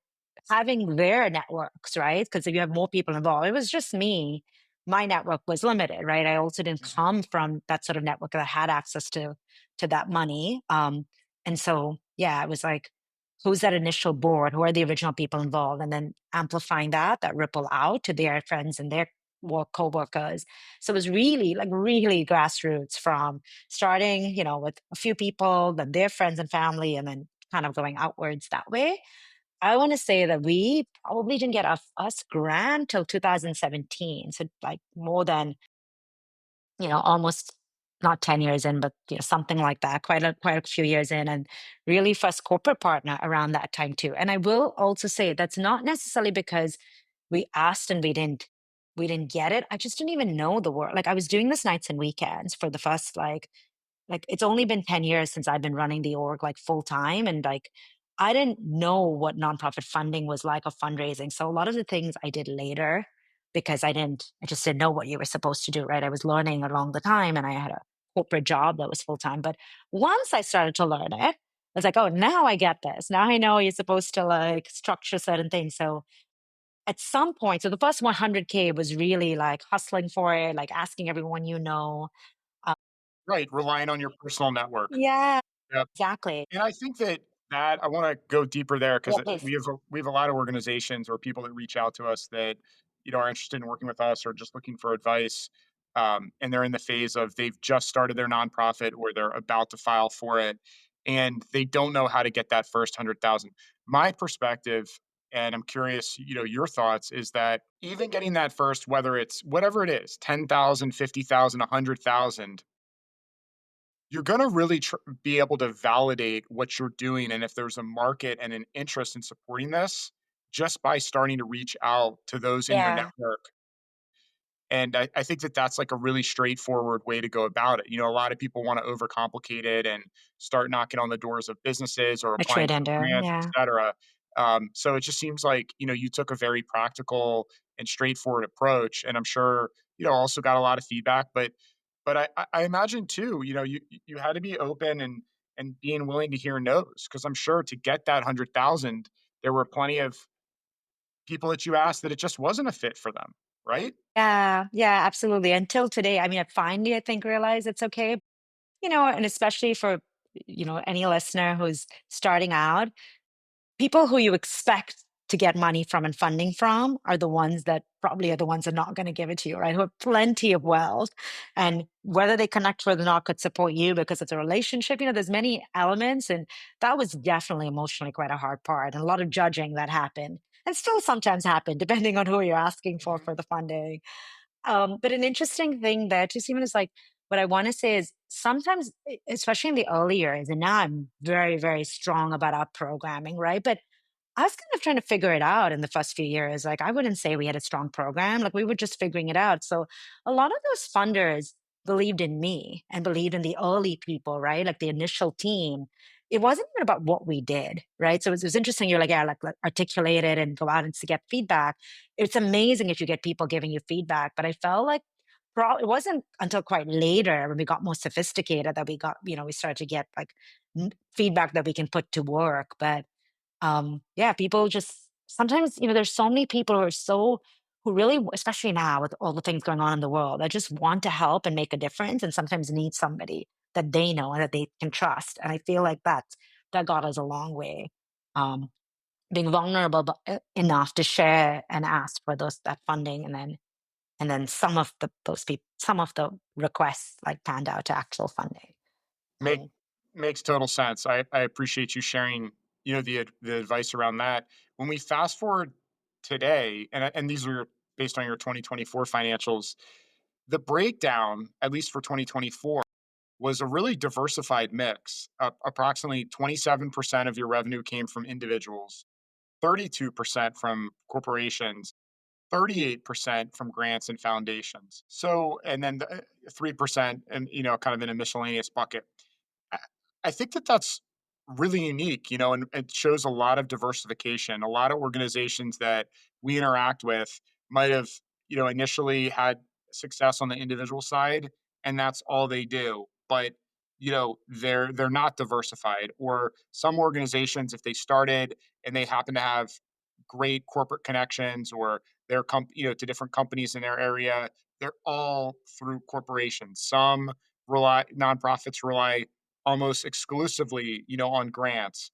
having their networks, right? Because if you have more people involved, it was just me. My network was limited, right? I also didn't Mhm. come from that sort of network that had access to that money. And so, yeah, it was like, who's that initial board? Who are the original people involved? And then amplifying that ripple out to their friends and their work coworkers. So it was really like really grassroots from starting, with a few people, then their friends and family, and then kind of going outwards that way. I wanna say that we probably didn't get our first grant till 2017, so, like, more than, almost not 10 years in, but, something like that, quite a few years in, and really first corporate partner around that time too, and I will also say that's not necessarily because we asked and we didn't get it, I just didn't even know the word, like, I was doing this nights and weekends for the first, like, it's only been 10 years since I've been running the org, like, full time, and, like, I didn't know what nonprofit funding was like or fundraising, so a lot of the things I did later because I just didn't know what you were supposed to do, right? I was learning along the time, and I had a corporate job that was full time, but once I started to learn it, I was like, "Oh, now I get this. Now I know you're supposed to, like, structure certain things." So, at some point, so the first 100K was really, like, hustling for it, like, asking everyone you know. uh Right, relying on your personal network. Yeah, Yep. exactly. And I think that I wanna go deeper there Yeah, because please. we have a lot of organizations or people that reach out to us that, are interested in working with us or just looking for advice. and they're in the phase of they've just started their nonprofit or they're about to file for it, and they don't know how to get that first 100,000. My perspective, and I'm curious, your thoughts, is that even getting that first, whether it's whatever it is, 10,000, 50,000, 100,000, you're going to really be able to validate what you're doing. And if there's a market and an interest in supporting this, just by starting to reach out to those in your Yeah, network. And I think that that's like a really straightforward way to go about it. A lot of people want to overcomplicate it and start knocking on the doors of businesses or a applying trade for ender. grants, Yeah. et cetera. So it just seems like, you took a very practical and straightforward approach. And I'm sure, also got a lot of feedback. But I imagine too, you had to be open and being willing to hear no's. Cause I'm sure to get that 100,000, there were plenty of people that you asked that it just wasn't a fit for them, right? Yeah, yeah, absolutely. Until today, I mean, I finally, I think, realized it's okay, and especially for, any listener who's starting out, people who you expect to get money from and funding from are the ones that probably are the ones that are not going to give it to you, right? Who have plenty of wealth, and whether they connect with or not could support you because it's a relationship. There's many elements, and that was definitely emotionally quite a hard part, and a lot of judging that happened, and still sometimes happen depending on who you're asking for the funding. But an interesting thing there too, Stephen, is like what I want to say is sometimes, especially in the early years, and now I'm very, very strong about our programming, right? But I was kind of trying to figure it out in the first few years. Like, I wouldn't say we had a strong program. Like, we were just figuring it out. So, a lot of those funders believed in me and believed in the early people, right? Like the initial team. It wasn't even about what we did, right? So it was interesting. You're like, yeah, like articulate it and go out and to get feedback. It's amazing if you get people giving you feedback. But I felt like it wasn't until quite later when we got more sophisticated that we got, we started to get like feedback that we can put to work. But yeah, people just sometimes, there's so many people who really, especially now with all the things going on in the world, that just want to help and make a difference, and sometimes need somebody that they know and that they can trust. And I feel like that got us a long way. Um, Being vulnerable enough to share and ask for that funding, and then some of the requests like panned out to actual funding. Make Um, Makes total sense. I appreciate you sharing, the advice around that. When we fast forward today, and these are based on your 2024 financials, the breakdown, at least for 2024, was a really diversified mix. Approximately 27% of your revenue came from individuals, 32% from corporations, 38% from grants and foundations. So, and then 3%, and kind of in a miscellaneous bucket. I I think that that's really unique, and it shows a lot of diversification. A lot of organizations that we interact with might have, initially had success on the individual side, and that's all they do. But they're not diversified. Or some organizations, if they started and they happen to have great corporate connections, or they're to different companies in their area, they're all through corporations. Some nonprofits rely almost exclusively, on grants.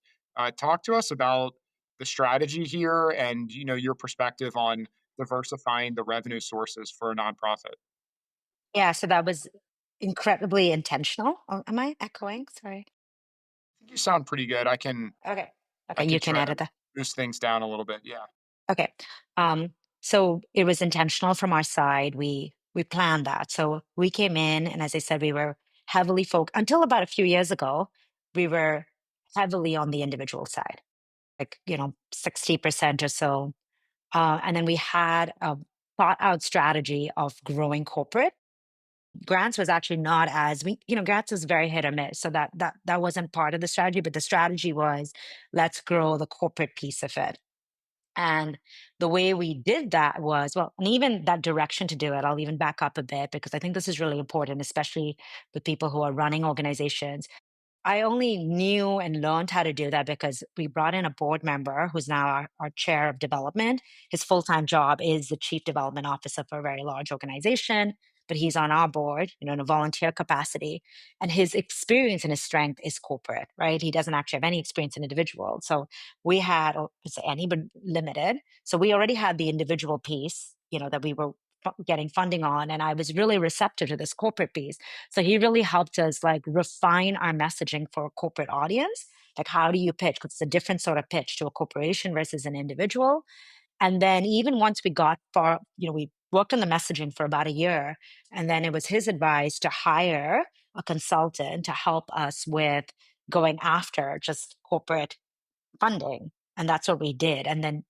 Talk to us about the strategy here and, your perspective on diversifying the revenue sources for a nonprofit. yeah, so that was incredibly intentional. Oh, am I echoing? Sorry. You sound pretty good. Okay. I Okay, can you can try edit to that. boost things down a little bit. Yeah. Okay. So it was intentional from our side. We planned that. So we came in, and as I said, we were heavily focused until about a few years ago, we were heavily on the individual side, like, 60% or so. And then we had a thought out strategy of growing corporate. Grants was actually not as grants was very hit or miss. So that wasn't part of the strategy, but the strategy was let's grow the corporate piece of it. And the way we did that was, well, and even that direction to do it, I'll even back up a bit because I think this is really important, especially with people who are running organizations. I only knew and learned how to do that because we brought in a board member who's now our chair of development. His full time job is the chief development officer for a very large organization, but he's on our board, in a volunteer capacity. And his experience and his strength is corporate, right? He doesn't actually have any experience in individual. So we had, or say any, but limited. So we already had the individual piece, that we were getting funding on, and I was really receptive to this corporate piece. So he really helped us like refine our messaging for a corporate audience. Like, how do you pitch? Because it's a different sort of pitch to a corporation versus an individual. And then even once we got far, we worked on the messaging for about a year. And then it was his advice to hire a consultant to help us with going after just corporate funding. And that's what we did. And then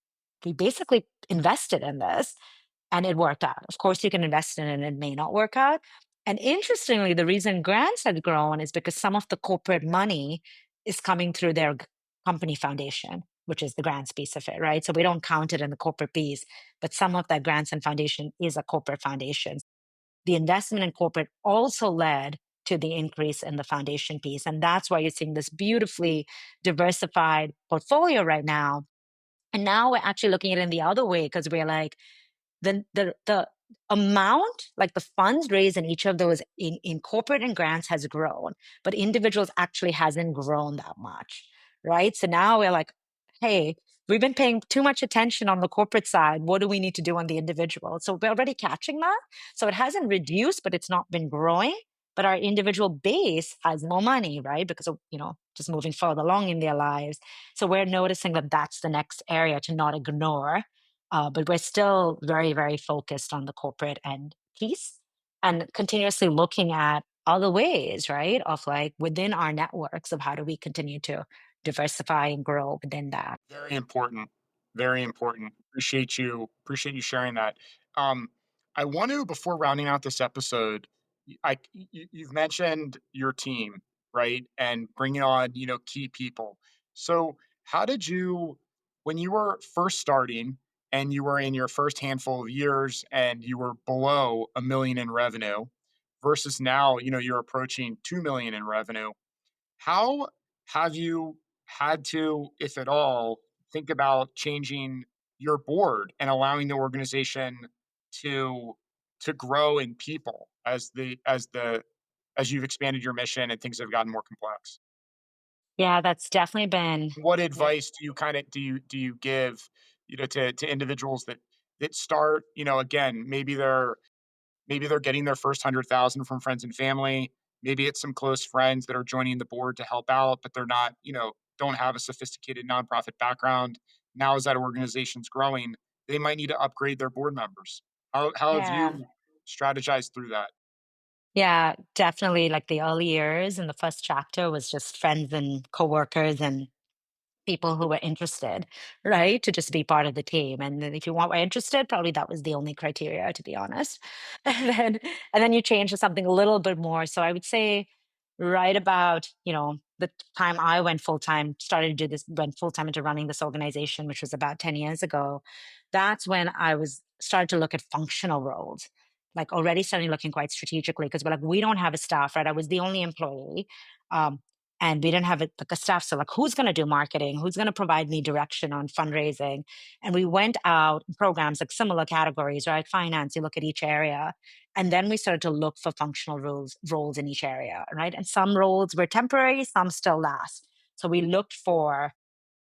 we basically invested in this and it worked out. Of course, you can invest in it and it may not work out. And interestingly, the reason grants had grown is because some of the corporate money is coming through their company foundation, which is the grants piece of it, right? So we don't count it in the corporate piece, but some of that grants and foundation is a corporate foundation. The investment in corporate also led to the increase in the foundation piece. And that's why you're seeing this beautifully diversified portfolio right now. And now we're actually looking at it in the other way because we're like, the amount, like the funds raised in each of those in corporate and grants has grown, but individuals actually hasn't grown that much, right? So now we're like, hey, we've been paying too much attention on the corporate side. What do we need to do on the individual? So we're already catching that. So it hasn't reduced, but it's not been growing. But our individual base has more money, right? Because of, just moving further along in their lives. So we're noticing that that's the next area to not ignore, but we're still very, very focused on the corporate end piece and continuously looking at other ways, right? Of like within our networks of how do we continue to diversify and grow within that. Very important. Very important. Appreciate you sharing that. Um, I want to, before rounding out this episode, you've mentioned your team, right? And bringing on, key people. So how did you, when you were first starting and you were in your first handful of years and you were below 1 million in revenue versus now, you're approaching 2 million in revenue, how have you had to, if at all, think about changing your board and allowing the organization to grow in people as you've expanded your mission and things have gotten more complex? Yeah, that's definitely been. What Yeah. advice do you kind of do you give, to individuals that start, again, maybe they're getting their first 100,000 from friends and family. Maybe it's some close friends that are joining the board to help out, but they're not, don't have a sophisticated nonprofit background. Now, as that organization's growing, they might need to upgrade their board members. How have Yeah. you strategized through that? Yeah, definitely. Like the early years in the first chapter was just friends and coworkers and people who were interested, right? To just be part of the team. And then if you were interested, probably that was the only criteria, to be honest. And then you change to something a little bit more. So I would say right about, the time I went full time, started to do this, went full time into running this organization, which was about 10 years ago. That's when I was started to look at functional roles. Like already starting looking quite strategically because we're like, we don't have a staff, right? I was the only employee. Um, and we didn't have it like a staff. So like, who's going to do marketing? Who's going to provide me direction on fundraising? And we went out programs like similar categories, right? Finance. You look at each area, and then we started to look for functional roles in each area, right? And some roles were temporary, some still last. So we looked for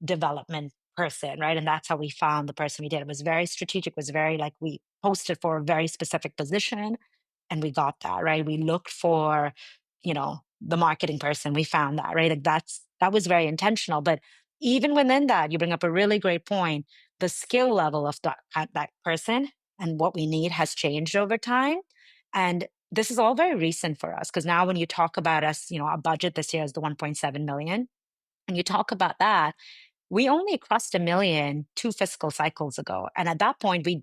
development person, right? And that's how we found the person we did. It was very strategic. Was very like we posted for a very specific position and we got that, right? We looked for, the marketing person. We found that, right? Like that was very intentional. But even within that, you bring up a really great point. The skill level of that person and what we need has changed over time. And this is all very recent for us because now when you talk about us, our budget this year is the 1.7 million. And you talk about that, we only crossed 1 million 2 fiscal cycles ago, and at that point, we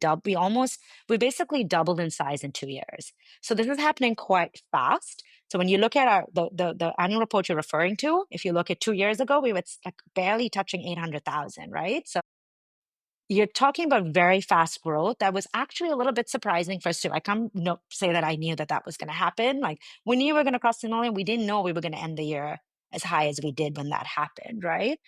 basically doubled in size in 2 years. So this is happening quite fast. So when you look at the annual report you're referring to, if you look at 2 years ago, we were like barely touching 800,000, right? So you're talking about very fast growth. That was actually a little bit surprising for us too. I can't no, say that I knew that that was going to happen. Like we knew we were going to cross the million. We didn't know we were going to end the year as high as we did when that happened, right?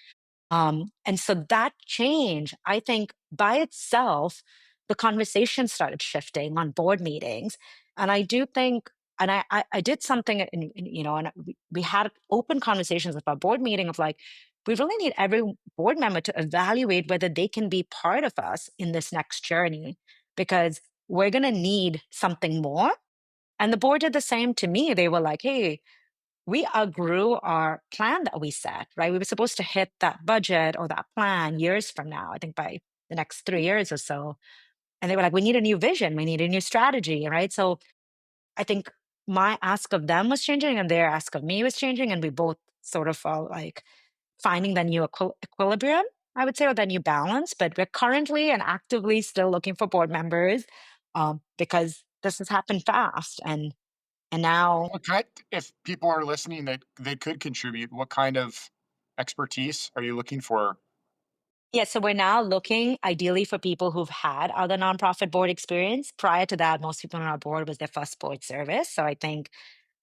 And so that change, I think by itself, the conversation started shifting on board meetings. And I do think, and I did something, and we had open conversations with our board meeting of like, we really need every board member to evaluate whether they can be part of us in this next journey. Because we're going to need something more. And the board did the same to me. They were like, hey, we outgrew our plan that we set, right? We were supposed to hit that budget or that plan years from now, I think by the next 3 years or so. And they were like, we need a new vision, we need a new strategy, right? So I think my ask of them was changing and their ask of me was changing. And we both sort of felt like finding the new equilibrium, I would say, or the new balance. But we're currently and actively still looking for board members, because this has happened fast. And now, What kind if people are listening that they could contribute, what kind of expertise are you looking for? yeah, so we're now looking ideally for people who've had other nonprofit board experience. Prior to that, most people on our board was their first board service. So I think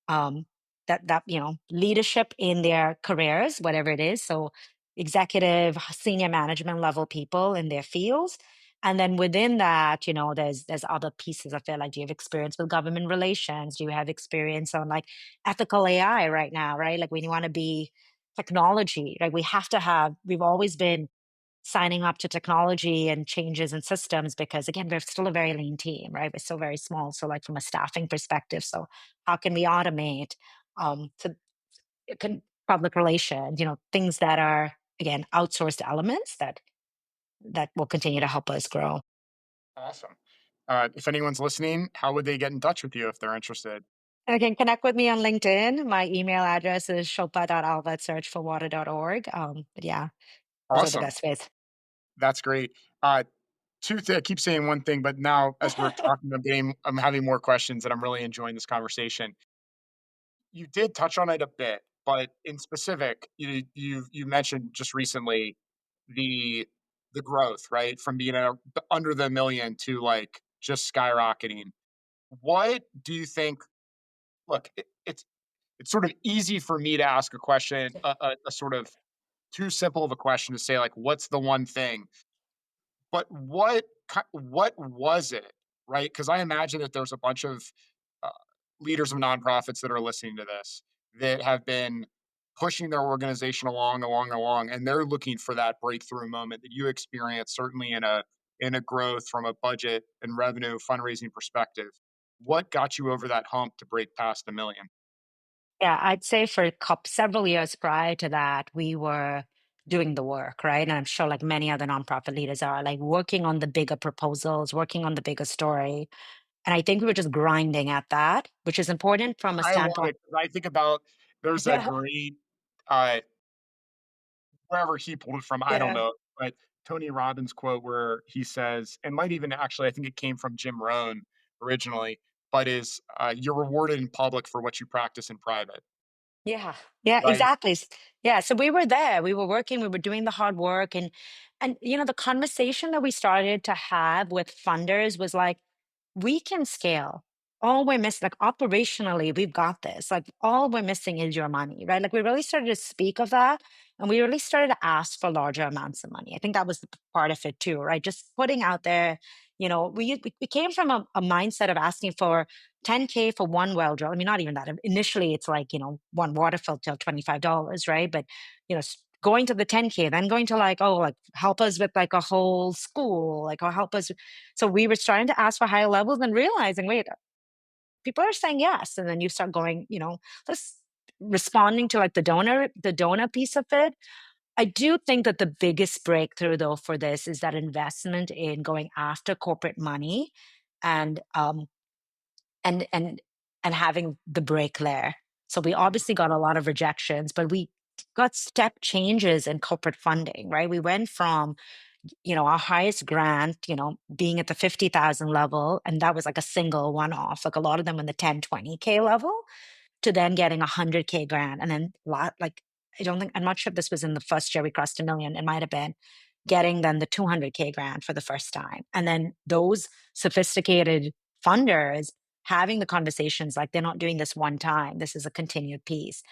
um, that leadership in their careers, whatever it is, so executive, senior management level people in their fields, and then within that, there's other pieces of it. Like, do you have experience with government relations? Do you have experience on like ethical AI right now? Right, like when you want to be technology, right? We've always been signing up to technology and changes in systems because again we're still a very lean team, right? We're still very small, so like from a staffing perspective, so how can we automate to public relations, things that are again outsourced elements that will continue to help us grow. Awesome. If anyone's listening, how would they get in touch with you if they're interested? And again, connect with me on LinkedIn. My email address is shilpa.alva@searchforwater.org. But yeah, those are the Awesome. best ways. That's great. I keep saying one thing, but now as we're talking, I'm having more questions and I'm really enjoying this conversation. You did touch on it a bit, but in specific, you mentioned just recently the the growth, right? From being under the million to like just skyrocketing. What do you think? Look, it's sort of easy for me to ask a question, a sort of too simple of a question to say like, what's the one thing? But what was it, right? Because I imagine that there's a bunch of uh, leaders of nonprofits that are listening to this that have been pushing their organization along, and they're looking for that breakthrough moment that you experienced, certainly in a growth from a budget and revenue fundraising perspective. What got you over that hump to break past a million? Yeah, I'd say for several years prior to that, we were doing the work, right? And I'm sure like many other nonprofit leaders are like working on the bigger proposals, working on the bigger story. And I think we were just grinding at that, which is important from a I love standpoint. it 'cause I think about there's a Yeah, great uh, wherever he pulled it from, I don't yeah. know, but Tony Robbins quote where he says, and might even actually, I think it came from Jim Rohn originally, but is you're rewarded in public for what you practice in private, Yeah. Yeah, right? exactly. Yeah, so we were there. We were working, we were doing the hard work, and the conversation that we started to have with funders was like, we can scale. All we're missing, like operationally, we've got this. Like all we're missing is your money, right? Like we really started to speak of that, and we really started to ask for larger amounts of money. I think that was the part of it too, right? Just putting out there, we came from a mindset of asking for 10K for one well drill. I mean, not even that. Initially, it's like, one water filter, $25, right? But, going to the 10K, then going to like, oh, like help us with like a whole school, like, or help us. So we were starting to ask for higher levels and realizing, wait, people are saying yes. And then you start going, let's responding to like the donor piece of it. I do think that the biggest breakthrough though for this is that investment in going after corporate money and and and and having the break there. So we obviously got a lot of rejections, but we got step changes in corporate funding, right? We went from, our highest grant, being at the 50,000 level, and that was like a single one off, like a lot of them in the 10, 20K level, to then getting a 100K grant. And then like, I'm not sure if this was in the first year we crossed a million, it might have been getting then the 200K grant for the first time. And then those sophisticated funders having the conversations like they're not doing this one time, this is a continued piece.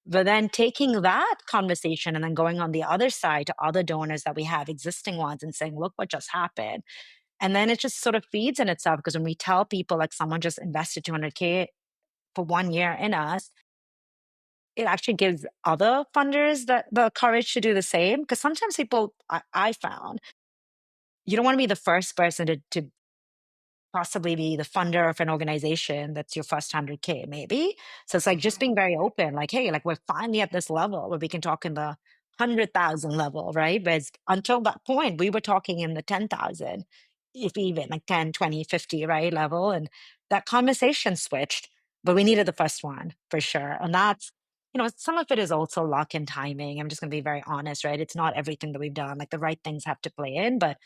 But then taking that conversation and then going on the other side to other donors that we have, existing ones, and saying, look what just happened. And then it just sort of feeds in itself because when we tell people like someone just invested 200K for 1 year in us, it actually gives other funders the courage to do the same. Because sometimes people, I found, you don't want to be the first person to possibly be the funder of an organization that's your first 100K, maybe. So it's like just being very open, like, hey, like we're finally at this level where we can talk in the 100,000 level, right? But until that point, we were talking in the 10,000, if even like 10, 20, 50, right? Level. And that conversation switched, but we needed the first one for sure. And that's, some of it is also luck and timing. I'm just going to be very honest, right? It's not everything that we've done. Like the right things have to play in, but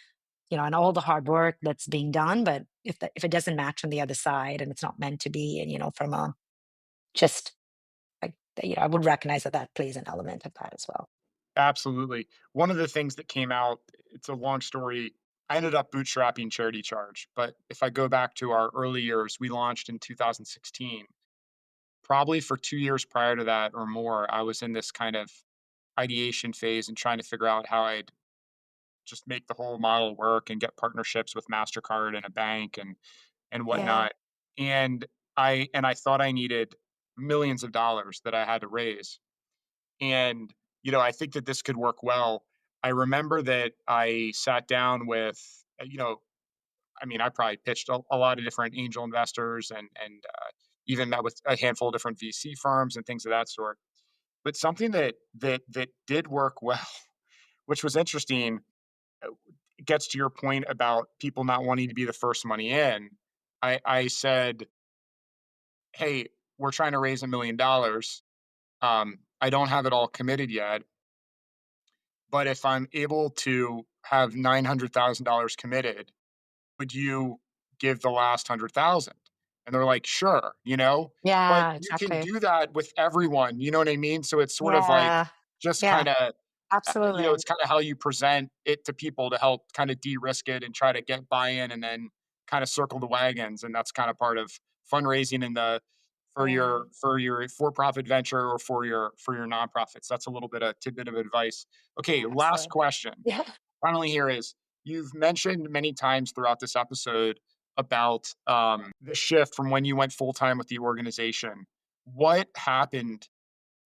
and all the hard work that's being done. But if it doesn't match on the other side and it's not meant to be, and from a just like I would recognize that that plays an element of that as well. Absolutely. One of the things that came out, it's a long story. I ended up bootstrapping Charity Charge, but if I go back to our early years, we launched in 2016. Probably for 2 years prior to that or more, I was in this kind of ideation phase and trying to figure out how I'd just make the whole model work and get partnerships with Mastercard and a bank and Yeah. whatnot. And I thought I needed millions of dollars that I had to raise. And I think that this could work well. I remember that I sat down with, I mean, I probably pitched a lot of different angel investors and even met with a handful of different VC firms and things of that sort. But something that did work well, which was interesting, uh, gets to your point about people not wanting to be the first money in. I said, "Hey, we're trying to raise $1 million. I don't have it all committed yet, but if I'm able to have $900,000 committed, would you give the last 100,000?" And they're like, "Sure," but Yeah, you can exactly. do that with everyone, you know what I mean? So it's sort of like Yeah. just Yeah, kinda, absolutely. it's kinda how you present it to people to help kinda de-risk it and try to get buy-in and then kinda circle the wagons, and that's kinda part of fundraising in the Yeah, for your for-profit venture or for your nonprofits. That's a little bit of tidbit of advice. Okay, last absolutely. question. Yeah. Finally here is, you've mentioned many times throughout this episode about the shift from when you went full time with the organization. What happened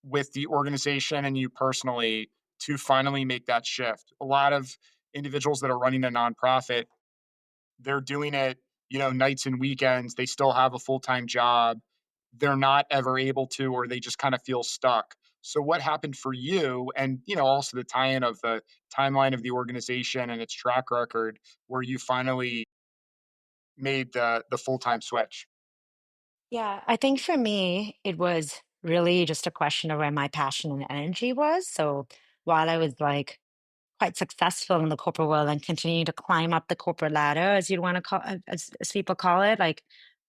with the organization and you personally to finally make that shift? A lot of individuals that are running a nonprofit, they're doing it, nights and weekends. They still have a full time job. They're not ever able to, or they just kind of feel stuck. So, what happened for you? And, also the tie in of the timeline of the organization and its track record where you finally made the full time switch. Yeah, I think for me, it was really just a question of where my passion and energy was. So while I was like quite successful in the corporate world and continuing to climb up the corporate ladder, as you'd want to call, as people call it, like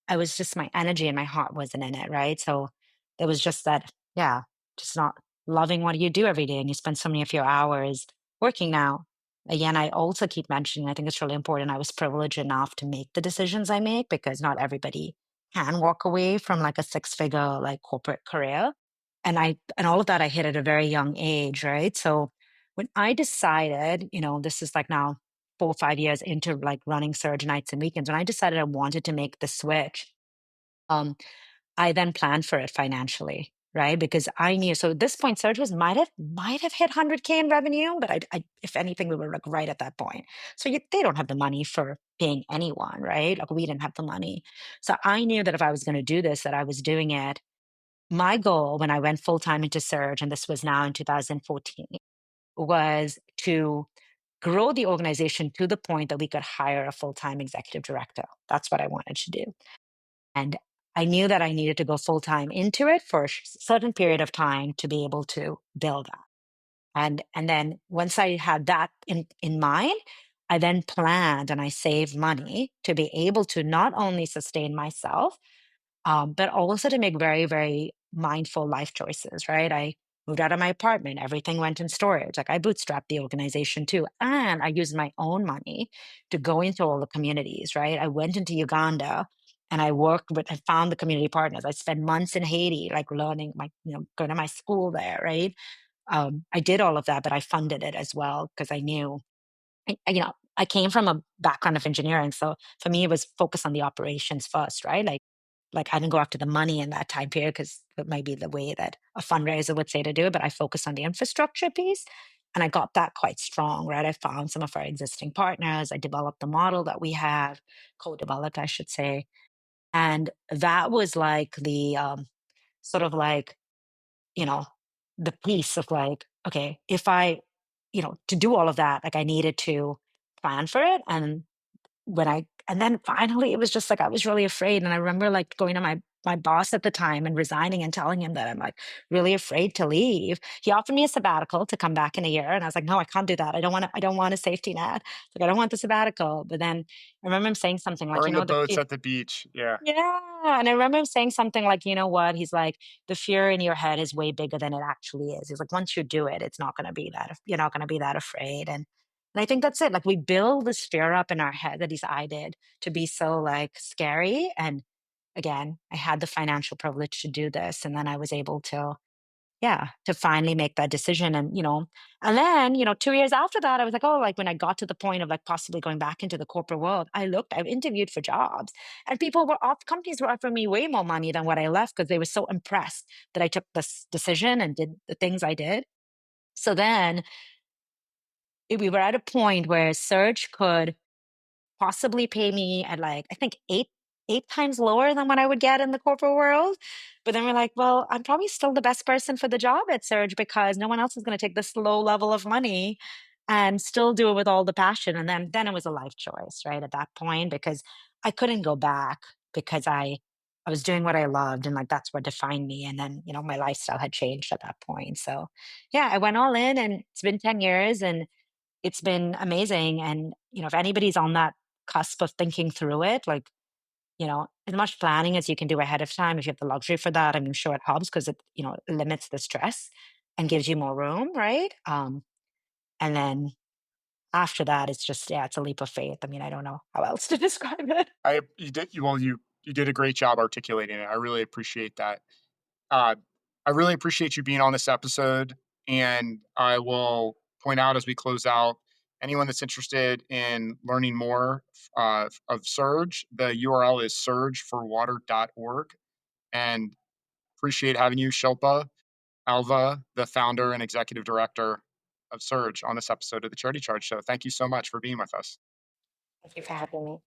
I was just my energy and my heart wasn't in it, right? So there was just that, yeah, just not loving what you do every day, and you spend so many of your hours working now. Again, I also keep mentioning, I think it's really important. I was privileged enough to make the decisions I make because not everybody can walk away from like a six-figure like corporate career. And all of that I hit at a very young age, right? So when I decided, this is like now 4 or 5 years into like running Surge nights and weekends, when I decided I wanted to make the switch, um, I then planned for it financially, right? Because I knew, so at this point, Surge was might have hit 100K in revenue, but if anything, we were like right at that point. So they don't have the money for paying anyone, right? Like we didn't have the money. So I knew that if I was going to do this, that I was doing it. My goal when I went full time into Surge, and this was now in 2014, was to grow the organization to the point that we could hire a full time executive director. That's what I wanted to do. And I knew that I needed to go full time into it for a certain period of time to be able to build that. And then once I had that in mind, I then planned and I saved money to be able to not only sustain myself, but also to make very, very mindful life choices, right? I moved out of my apartment, everything went in storage. Like I bootstrapped the organization too. And I used my own money to go into all the communities, right? I went into Uganda and I found the community partners. I spent months in Haiti, like learning going to my school there, right? I did all of that, but I funded it as well because I knew I came from a background of engineering, so for me, it was focused on the operations first, right? Like I didn't go after the money in that time period because it might be the way that a fundraiser would say to do it, but I focused on the infrastructure piece. And I got that quite strong, right? I found some of our existing partners. I developed the model that we have, co-developed, I should say. And that was like the sort of like, you know, the piece of like, okay, if I, to do all of that, like I needed to plan for it. And then finally it was just like I was really afraid. And I remember like going to my boss at the time and resigning and telling him that I'm like really afraid to leave. He offered me a sabbatical to come back in a year. And I was like, no, I can't do that. I don't want a safety net. Like I don't want the sabbatical. But then I remember him saying something like, Burn the boats at the beach. Yeah. yeah, and I remember him saying something like, "You know what?" He's like, "The fear in your head is way bigger than it actually is." He's like, "Once you do it, it's not gonna be that you're not gonna be that afraid." And I think that's it. Like we build this fear up in our head, at least I did, to be so like scary. And again, I had the financial privilege to do this, and then I was able to, yeah, to finally make that decision. And then, 2 years after that, I was like, oh, like when I got to the point of like possibly going back into the corporate world, I've interviewed for jobs, and companies were offering me way more money than what I left because they were so impressed that I took this decision and did the things I did. So then we were at a point where Surge could possibly pay me at like I think eight times lower than what I would get in the corporate world. But then we're like, well, I'm probably still the best person for the job at Surge because no one else is going to take this low level of money and still do it with all the passion. And then it was a life choice, right? At that point, because I couldn't go back because I was doing what I loved and like that's what defined me. And then, my lifestyle had changed at that point. So yeah, I went all in and it's been 10 years and it's been amazing. And, if anybody's on that cusp of thinking through it, like, as much planning as you can do ahead of time, if you have the luxury for that, I'm sure it helps because it, limits the stress and gives you more room, right? And then after that, it's just, yeah, it's a leap of faith. I mean, I don't know how else to describe it. I you did you well, you did a great job articulating it. I really appreciate that. Uh, I really appreciate you being on this episode, and I will point out as we close out, anyone that's interested in learning more of Surge, the URL is surgeforwater.org. And appreciate having you, Shilpa Alva, the founder and executive director of Surge, on this episode of the Charity Charge Show. Thank you so much for being with us. Thank you for having me.